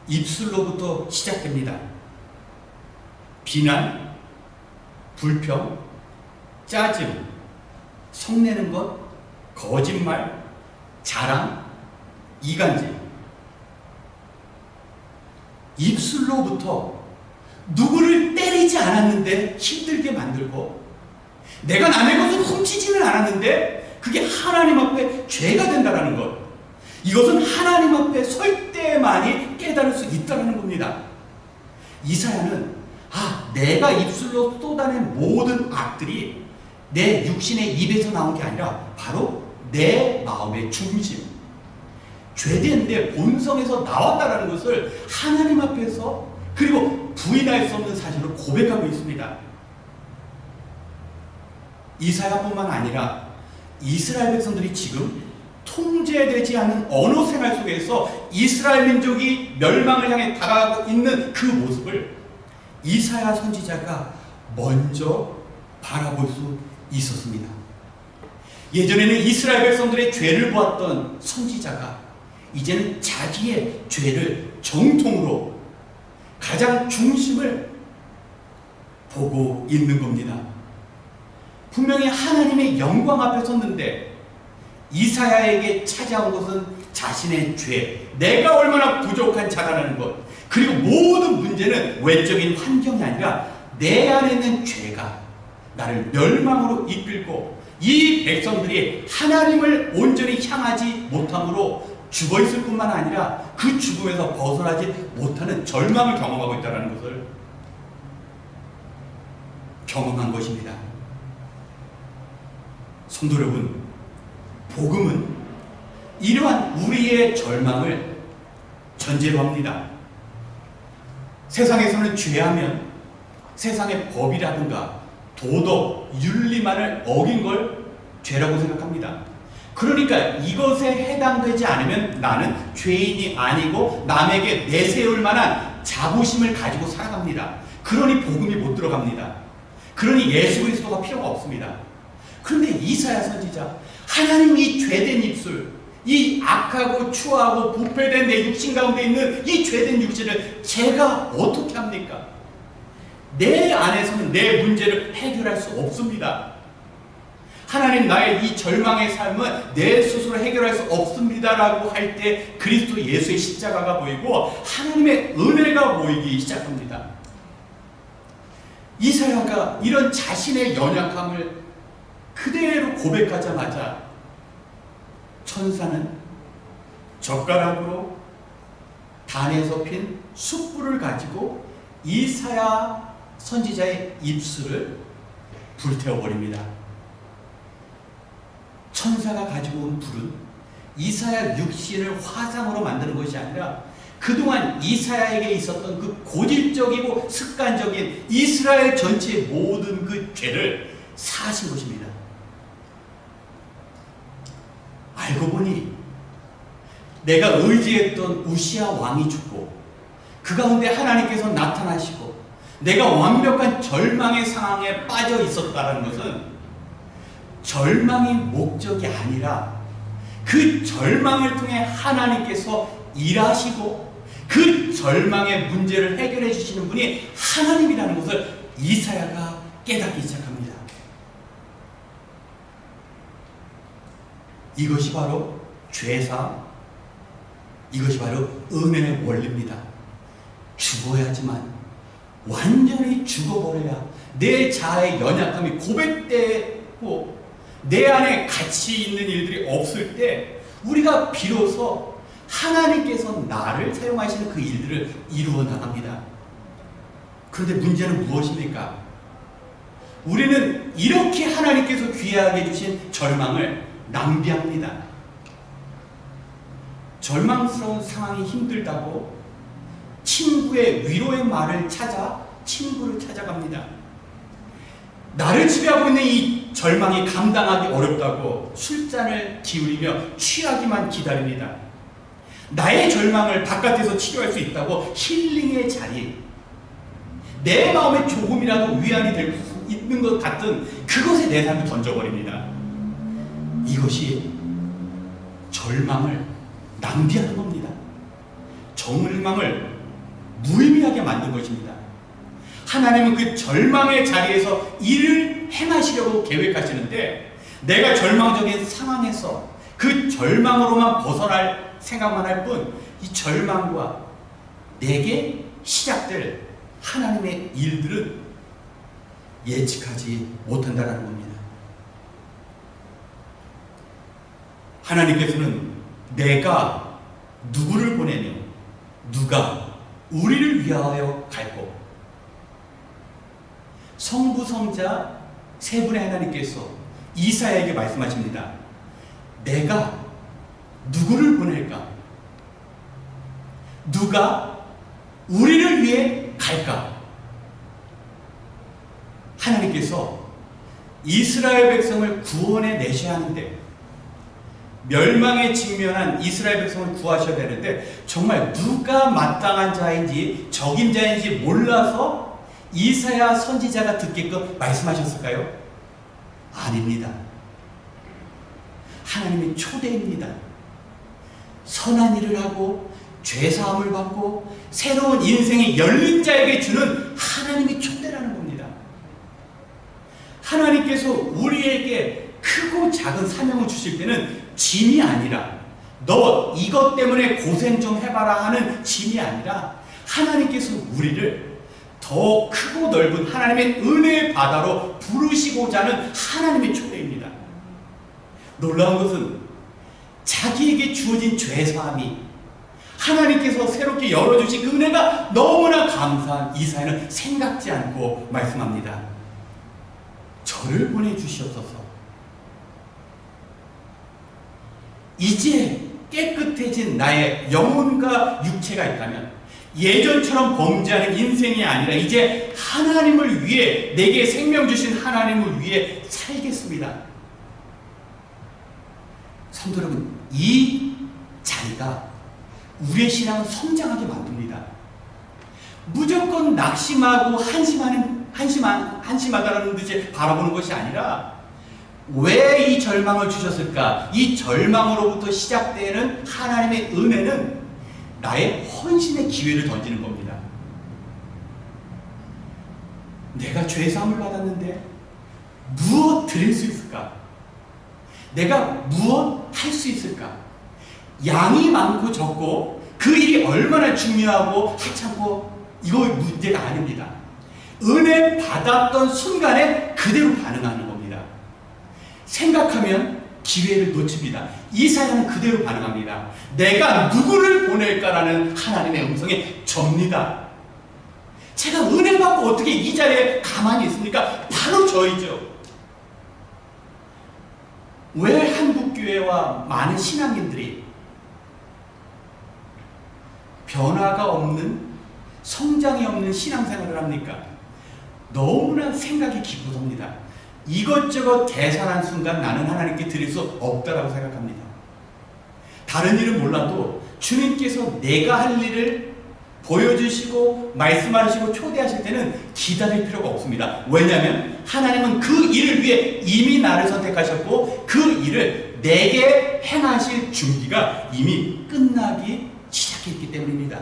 입술로부터 시작됩니다. 비난, 불평, 짜증, 성내는 것, 거짓말, 자랑, 이간질. 입술로부터 누구를 때리지 않았는데 힘들게 만들고, 내가 남의 것을 훔치지는 않았는데 그게 하나님 앞에 죄가 된다는 것, 이것은 하나님 앞에 설 때만이 깨달을 수 있다는 겁니다. 이사야는 내가 입술로 쏟아낸 모든 악들이 내 육신의 입에서 나온 게 아니라 바로 내 마음의 중심, 죄된 내 본성에서 나왔다는 것을 하나님 앞에서, 그리고 부인할 수 없는 사실로 고백하고 있습니다. 이사야뿐만 아니라 이스라엘 백성들이 지금 통제되지 않는 언어 생활 속에서 이스라엘 민족이 멸망을 향해 다가가고 있는 그 모습을 이사야 선지자가 먼저 바라볼 수 있었습니다. 예전에는 이스라엘 백성들의 죄를 보았던 선지자가 이제는 자기의 죄를 정통으로 가장 중심을 보고 있는 겁니다. 분명히 하나님의 영광 앞에 섰는데 이사야에게 찾아온 것은 자신의 죄, 내가 얼마나 부족한 자라는 것, 그리고 모든 문제는 외적인 환경이 아니라 내 안에 있는 죄가 나를 멸망으로 이끌고 이 백성들이 하나님을 온전히 향하지 못함으로 죽어있을 뿐만 아니라 그 죽음에서 벗어나지 못하는 절망을 경험하고 있다는 것을 경험한 것입니다. 성도 여러분, 복음은 이러한 우리의 절망을 전제로 합니다. 세상에서는 죄하면 세상의 법이라든가 도덕, 윤리만을 어긴 걸 죄라고 생각합니다. 그러니까 이것에 해당되지 않으면 나는 죄인이 아니고 남에게 내세울 만한 자부심을 가지고 살아갑니다. 그러니 복음이 못 들어갑니다. 그러니 예수 그리스도가 필요가 없습니다. 그런데 이사야 선지자, 하나님 이 죄된 입술, 이 악하고 추하고 부패된 내 육신 가운데 있는 이 죄된 육신을 제가 어떻게 합니까? 내 안에서는 내 문제를 해결할 수 없습니다. 하나님 나의 이 절망의 삶은 내 스스로 해결할 수 없습니다라고 할 때 그리스도 예수의 십자가가 보이고 하나님의 은혜가 보이기 시작합니다. 이사야가 이런 자신의 연약함을 그대로 고백하자마자 천사는 젓가락으로 단에서 핀 숯불을 가지고 이사야 선지자의 입술을 불태워버립니다. 천사가 가지고 온 불은 이사야 육신을 화상으로 만드는 것이 아니라 그동안 이사야에게 있었던 그 고질적이고 습관적인 이스라엘 전체의 모든 그 죄를 사하신 것입니다. 알고 보니 내가 의지했던 우시아 왕이 죽고 그 가운데 하나님께서 나타나시고 내가 완벽한 절망의 상황에 빠져 있었다는 것은 절망이 목적이 아니라 그 절망을 통해 하나님께서 일하시고 그 절망의 문제를 해결해 주시는 분이 하나님이라는 것을 이사야가 깨닫기 시작합니다. 이것이 바로 죄사함, 이것이 바로 은혜의 원리입니다. 죽어야지만, 완전히 죽어버려야 내 자아의 연약함이 고백되고 내 안에 가치 있는 일들이 없을 때 우리가 비로소 하나님께서 나를 사용하시는 그 일들을 이루어 나갑니다. 그런데 문제는 무엇입니까? 우리는 이렇게 하나님께서 귀하게 주신 절망을 낭비합니다. 절망스러운 상황이 힘들다고 친구의 위로의 말을 찾아 친구를 찾아갑니다. 나를 지배하고 있는 이 절망이 감당하기 어렵다고 술잔을 기울이며 취하기만 기다립니다. 나의 절망을 바깥에서 치료할 수 있다고 힐링의 자리, 내 마음에 조금이라도 위안이 될 수 있는 것 같은 그것에 내 삶을 던져버립니다. 이것이 절망을 낭비하는 겁니다. 절망을 무의미하게 만든 것입니다. 하나님은 그 절망의 자리에서 일을 행하시려고 계획하시는데 내가 절망적인 상황에서 그 절망으로만 벗어날 생각만 할 뿐 이 절망과 내게 시작될 하나님의 일들은 예측하지 못한다는 겁니다. 하나님께서는 내가 누구를 보내며 누가 우리를 위하여 갈고, 성부 성자 세 분의 하나님께서 이사야에게 말씀하십니다. 내가 누구를 보낼까? 누가 우리를 위해 갈까? 하나님께서 이스라엘 백성을 구원해 내셔야 하는데, 멸망에 직면한 이스라엘 백성을 구하셔야 되는데 정말 누가 마땅한 자인지 적임자인지 몰라서 이사야 선지자가 듣게끔 말씀하셨을까요? 아닙니다. 하나님의 초대입니다. 선한 일을 하고 죄사함을 받고 새로운 인생이 열린 자에게 주는 하나님의 초대라는 겁니다. 하나님께서 우리에게 크고 작은 사명을 주실 때는 짐이 아니라 너 이것 때문에 고생 좀 해봐라 하는 짐이 아니라 하나님께서 우리를 더 크고 넓은 하나님의 은혜의 바다로 부르시고자 하는 하나님의 초대입니다. 놀라운 것은 자기에게 주어진 죄사함이 하나님께서 새롭게 열어주신 그 은혜가 너무나 감사한 이사야는 생각지 않고 말씀합니다. 저를 보내주시옵소서. 이제 깨끗해진 나의 영혼과 육체가 있다면 예전처럼 범죄하는 인생이 아니라 이제 하나님을 위해, 내게 생명 주신 하나님을 위해 살겠습니다. 성도 여러분, 이 자리가 우리의 신앙을 성장하게 만듭니다. 무조건 낙심하고 한심하다는 듯이 바라보는 것이 아니라 왜 이 절망을 주셨을까? 이 절망으로부터 시작되는 하나님의 은혜는 나의 헌신의 기회를 던지는 겁니다. 내가 죄사함을 받았는데 무엇 드릴 수 있을까? 내가 무엇 할 수 있을까? 양이 많고 적고 그 일이 얼마나 중요하고 하찮고 이거 문제가 아닙니다. 은혜 받았던 순간에 그대로 반응하는 겁니다. 생각하면 기회를 놓칩니다. 이사야는 그대로 반응합니다. 내가 누구를 보낼까라는 하나님의 음성에 접니다. 제가 은혜 받고 어떻게 이 자리에 가만히 있습니까? 바로 저이죠. 왜 한국교회와 많은 신앙인들이 변화가 없는, 성장이 없는 신앙생활을 합니까? 너무나 생각이 깊어집니다. 이것저것 계산한 순간 나는 하나님께 드릴 수 없다라고 생각합니다. 다른 일은 몰라도 주님께서 내가 할 일을 보여주시고 말씀하시고 초대하실 때는 기다릴 필요가 없습니다. 왜냐하면 하나님은 그 일을 위해 이미 나를 선택하셨고 그 일을 내게 행하실 준비가 이미 끝나기 시작했기 때문입니다.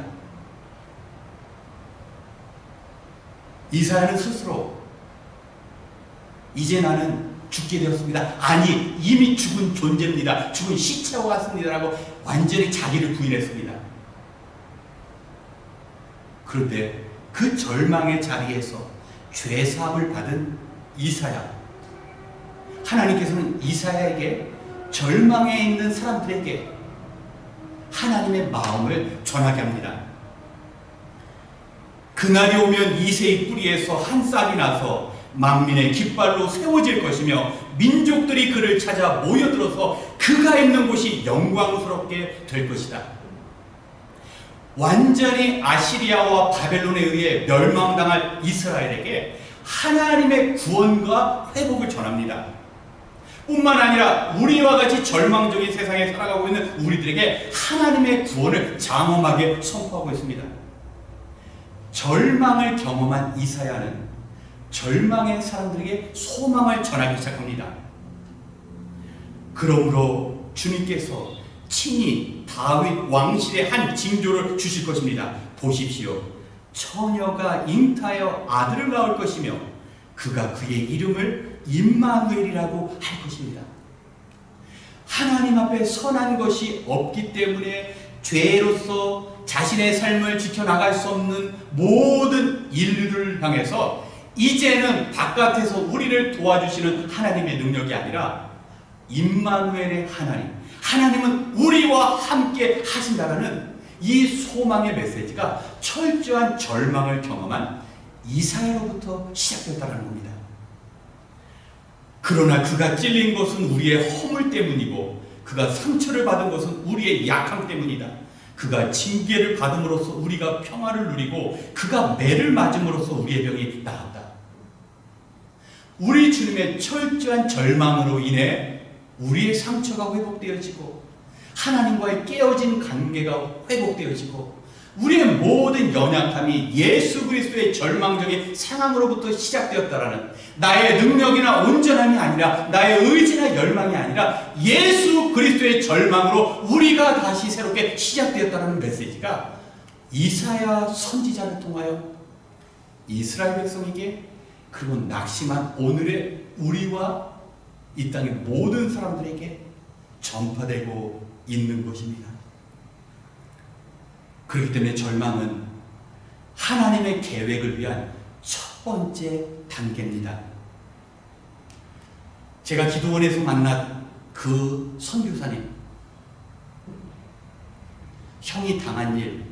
이사야는 스스로 이제 나는 죽게 되었습니다. 아니, 이미 죽은 존재입니다. 죽은 시체와 같습니다라고 완전히 자기를 부인했습니다. 그런데 그 절망의 자리에서 죄사함을 받은 이사야, 하나님께서는 이사야에게 절망에 있는 사람들에게 하나님의 마음을 전하게 합니다. 그날이 오면 이새의 뿌리에서 한 싹이 나서 만민의 깃발로 세워질 것이며 민족들이 그를 찾아 모여들어서 그가 있는 곳이 영광스럽게 될 것이다. 완전히 아시리아와 바벨론에 의해 멸망당할 이스라엘에게 하나님의 구원과 회복을 전합니다. 뿐만 아니라 우리와 같이 절망적인 세상에 살아가고 있는 우리들에게 하나님의 구원을 장엄하게 선포하고 있습니다. 절망을 경험한 이사야는 절망의 사람들에게 소망을 전하기 시작합니다. 그러므로 주님께서 친히 다윗 왕실의 한 징조를 주실 것입니다. 보십시오. 처녀가 잉타하여 아들을 낳을 것이며 그가 그의 이름을 임마누엘이라고 할 것입니다. 하나님 앞에 선한 것이 없기 때문에 죄로서 자신의 삶을 지켜나갈 수 없는 모든 인류를 향해서 이제는 바깥에서 우리를 도와주시는 하나님의 능력이 아니라 임마누엘의 하나님은 우리와 함께 하신다라는 이 소망의 메시지가 철저한 절망을 경험한 이사야로부터 시작됐다는 겁니다. 그러나 그가 찔린 것은 우리의 허물 때문이고 그가 상처를 받은 것은 우리의 약함 때문이다. 그가 징계를 받음으로써 우리가 평화를 누리고 그가 매를 맞음으로써 우리의 병이 나았다. 우리 주님의 철저한 절망으로 인해 우리의 상처가 회복되어지고 하나님과의 깨어진 관계가 회복되어지고 우리의 모든 연약함이 예수 그리스도의 절망적인 상황으로부터 시작되었다라는, 나의 능력이나 온전함이 아니라 나의 의지나 열망이 아니라 예수 그리스도의 절망으로 우리가 다시 새롭게 시작되었다는 메시지가 이사야 선지자를 통하여 이스라엘 백성에게, 그리고 낙심한 오늘의 우리와 이 땅의 모든 사람들에게 전파되고 있는 것입니다. 그렇기 때문에 절망은 하나님의 계획을 위한 첫 번째 단계입니다. 제가 기도원에서 만난 그 선교사님, 형이 당한 일,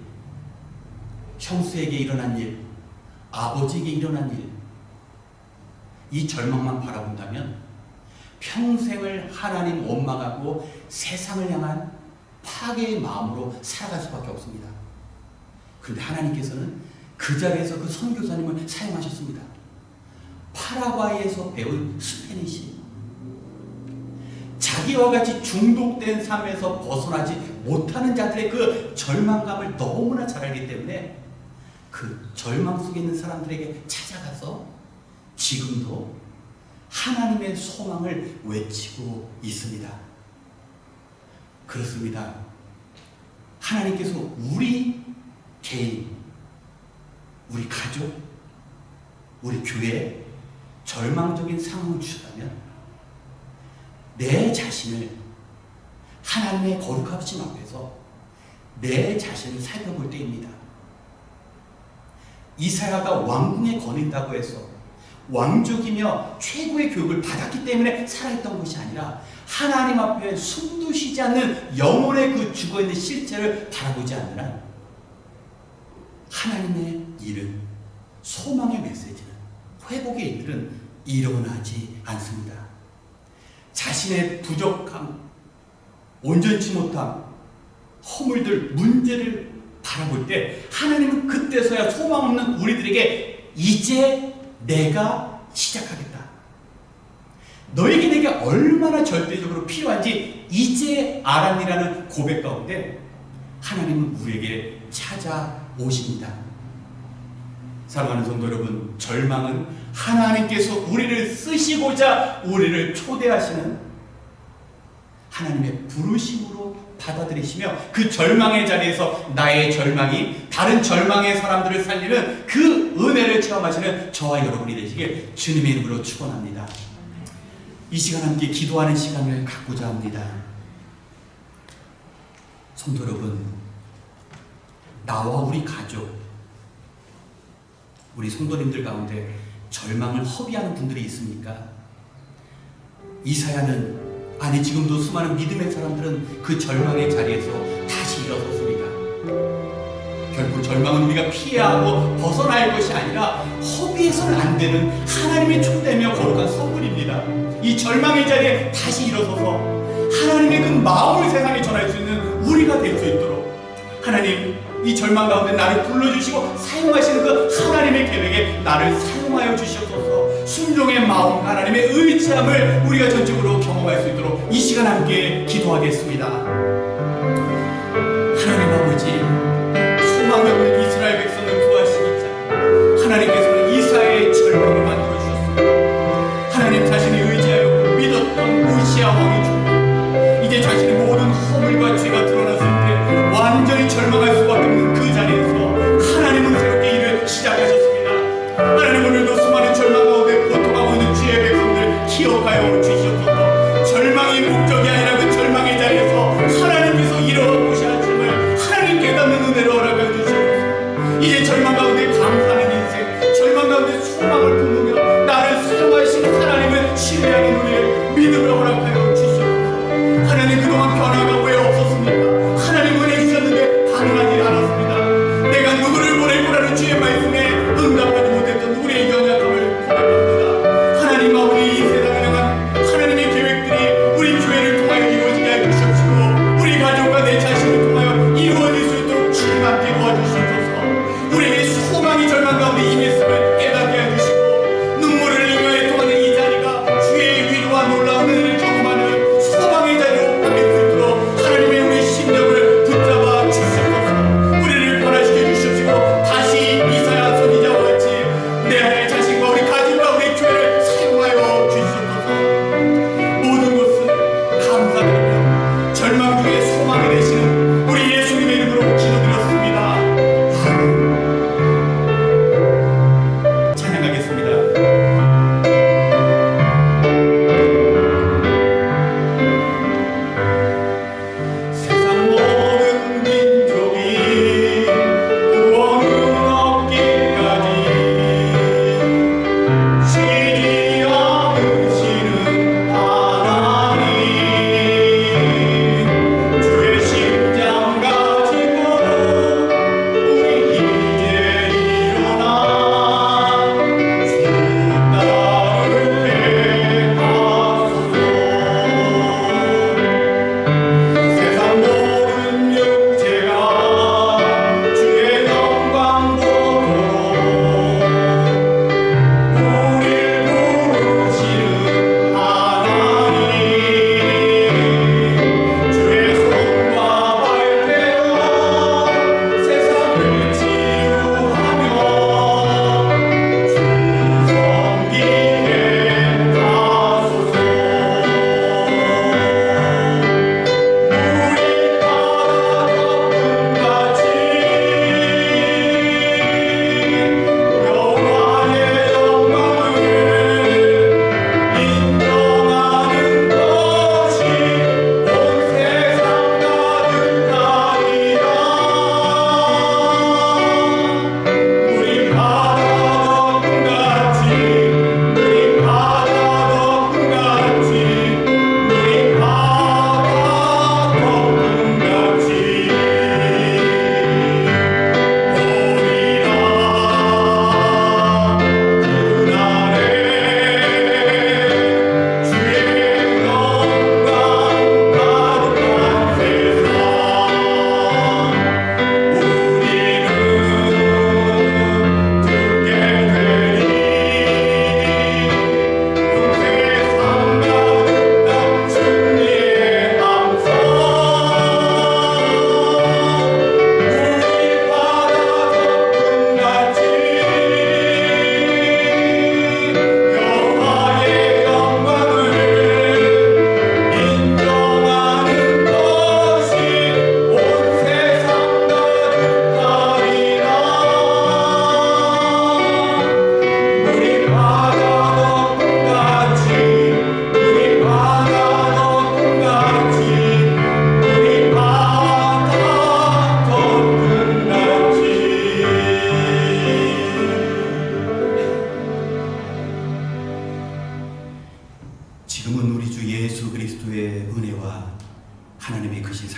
형수에게 일어난 일, 아버지에게 일어난 일, 이 절망만 바라본다면 평생을 하나님 원망하고 세상을 향한 파괴의 마음으로 살아갈 수밖에 없습니다. 그런데 하나님께서는 그 자리에서 그 선교사님을 사용하셨습니다. 파라과이에서 배운 스페니시, 자기와 같이 중독된 삶에서 벗어나지 못하는 자들의 그 절망감을 너무나 잘 알기 때문에 그 절망 속에 있는 사람들에게 찾아가서 지금도 하나님의 소망을 외치고 있습니다. 그렇습니다. 하나님께서 우리 개인, 우리 가족, 우리 교회에 절망적인 상황을 주셨다면 내 자신을 하나님의 거룩하심 앞에서 내 자신을 살펴볼 때입니다. 이사야가 왕궁에 거느린다고 해서 왕족이며 최고의 교육을 받았기 때문에 살아있던 것이 아니라 하나님 앞에 숨도 쉬지 않는 영혼의 그 죽어있는 실체를 바라보지 않는 한 하나님의 일은, 소망의 메시지는, 회복의 일들은 일어나지 않습니다. 자신의 부족함, 온전치 못함, 허물들, 문제를 바라볼 때 하나님은 그때서야 소망 없는 우리들에게 이제 내가 시작하겠다. 너에게 내가 얼마나 절대적으로 필요한지 이제 알았니라는 고백 가운데 하나님은 우리에게 찾아오십니다. 사랑하는 성도 여러분, 절망은 하나님께서 우리를 쓰시고자 우리를 초대하시는 하나님의 부르심으로 받아들이시며 그 절망의 자리에서 나의 절망이 다른 절망의 사람들을 살리는 그 은혜를 체험하시는 저와 여러분이 되시길 주님의 이름으로 축원합니다. 이 시간 함께 기도하는 시간을 갖고자 합니다. 성도 여러분, 나와 우리 가족, 우리 성도님들 가운데 절망을 허비하는 분들이 있습니까? 이사야는, 아니 지금도 수많은 믿음의 사람들은 그 절망의 자리에서 다시 일어섰습니다. 결국 절망은 우리가 피해야 하고 벗어날 것이 아니라 허비해서는 안 되는 하나님의 초대며 거룩한 선물입니다. 이 절망의 자리에 다시 일어서서 하나님의 그 마음을 세상에 전할 수 있는 우리가 될 수 있도록 하나님, 이 절망 가운데 나를 불러주시고 사용하시는 그 하나님의 계획에 나를 사용하여 주시옵소서. 순종의 마음, 하나님의 의지함을 우리가 전적으로 경험할 수 있도록 이 시간 함께 기도하겠습니다. 하나님 아버지, 소망이 없는 이스라엘 백성을 구하시기 자 하나님께서는 이사야의 절망을 만들어주셨습니다. 하나님 자신이 의지하여 믿었던 우시아 왕이 죽고 이제 자신의 모든 허물과 죄가 드러났을 때 완전히 절망할 수밖에 없는 그 자리에서 하나님은 새롭게 일을 시작하셨습니다. 하나님, 오늘도 수많은 절망 가운데 고통하고 있는 주의 백성들 기억하여 주시옵소서. 절망이 목적이 아니라 그 절망의 자리에서 하나님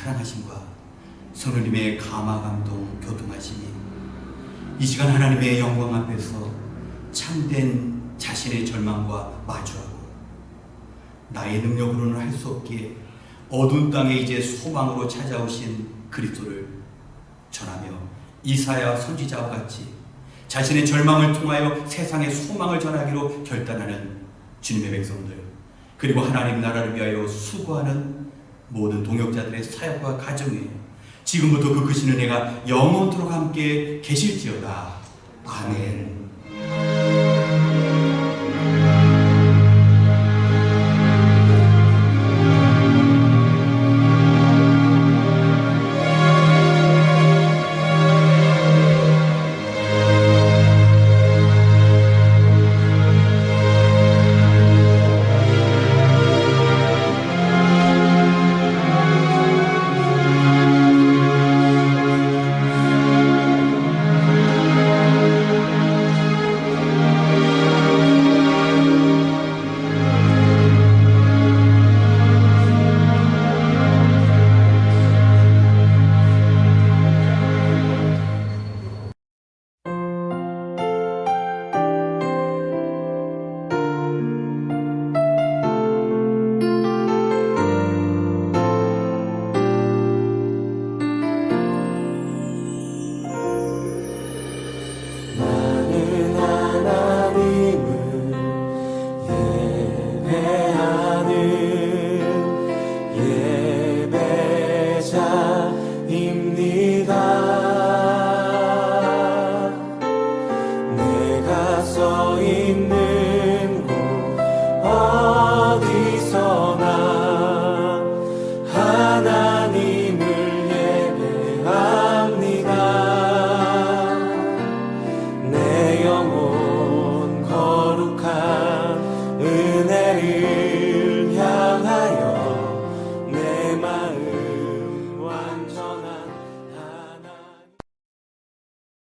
사랑하심과 성령님의 감화 감동 교통하심이 이 시간 하나님의 영광 앞에서 참된 자신의 절망과 마주하고 나의 능력으로는 할 수 없기에 어두운 땅에 이제 소망으로 찾아오신 그리스도를 전하며 이사야 선지자와 같이 자신의 절망을 통하여 세상의 소망을 전하기로 결단하는 주님의 백성들, 그리고 하나님 나라를 위하여 수고하는 모든 동역자들의 사역과 가정에 지금부터 그 크신 은혜가 영원토록 함께 계실지어다. 아멘.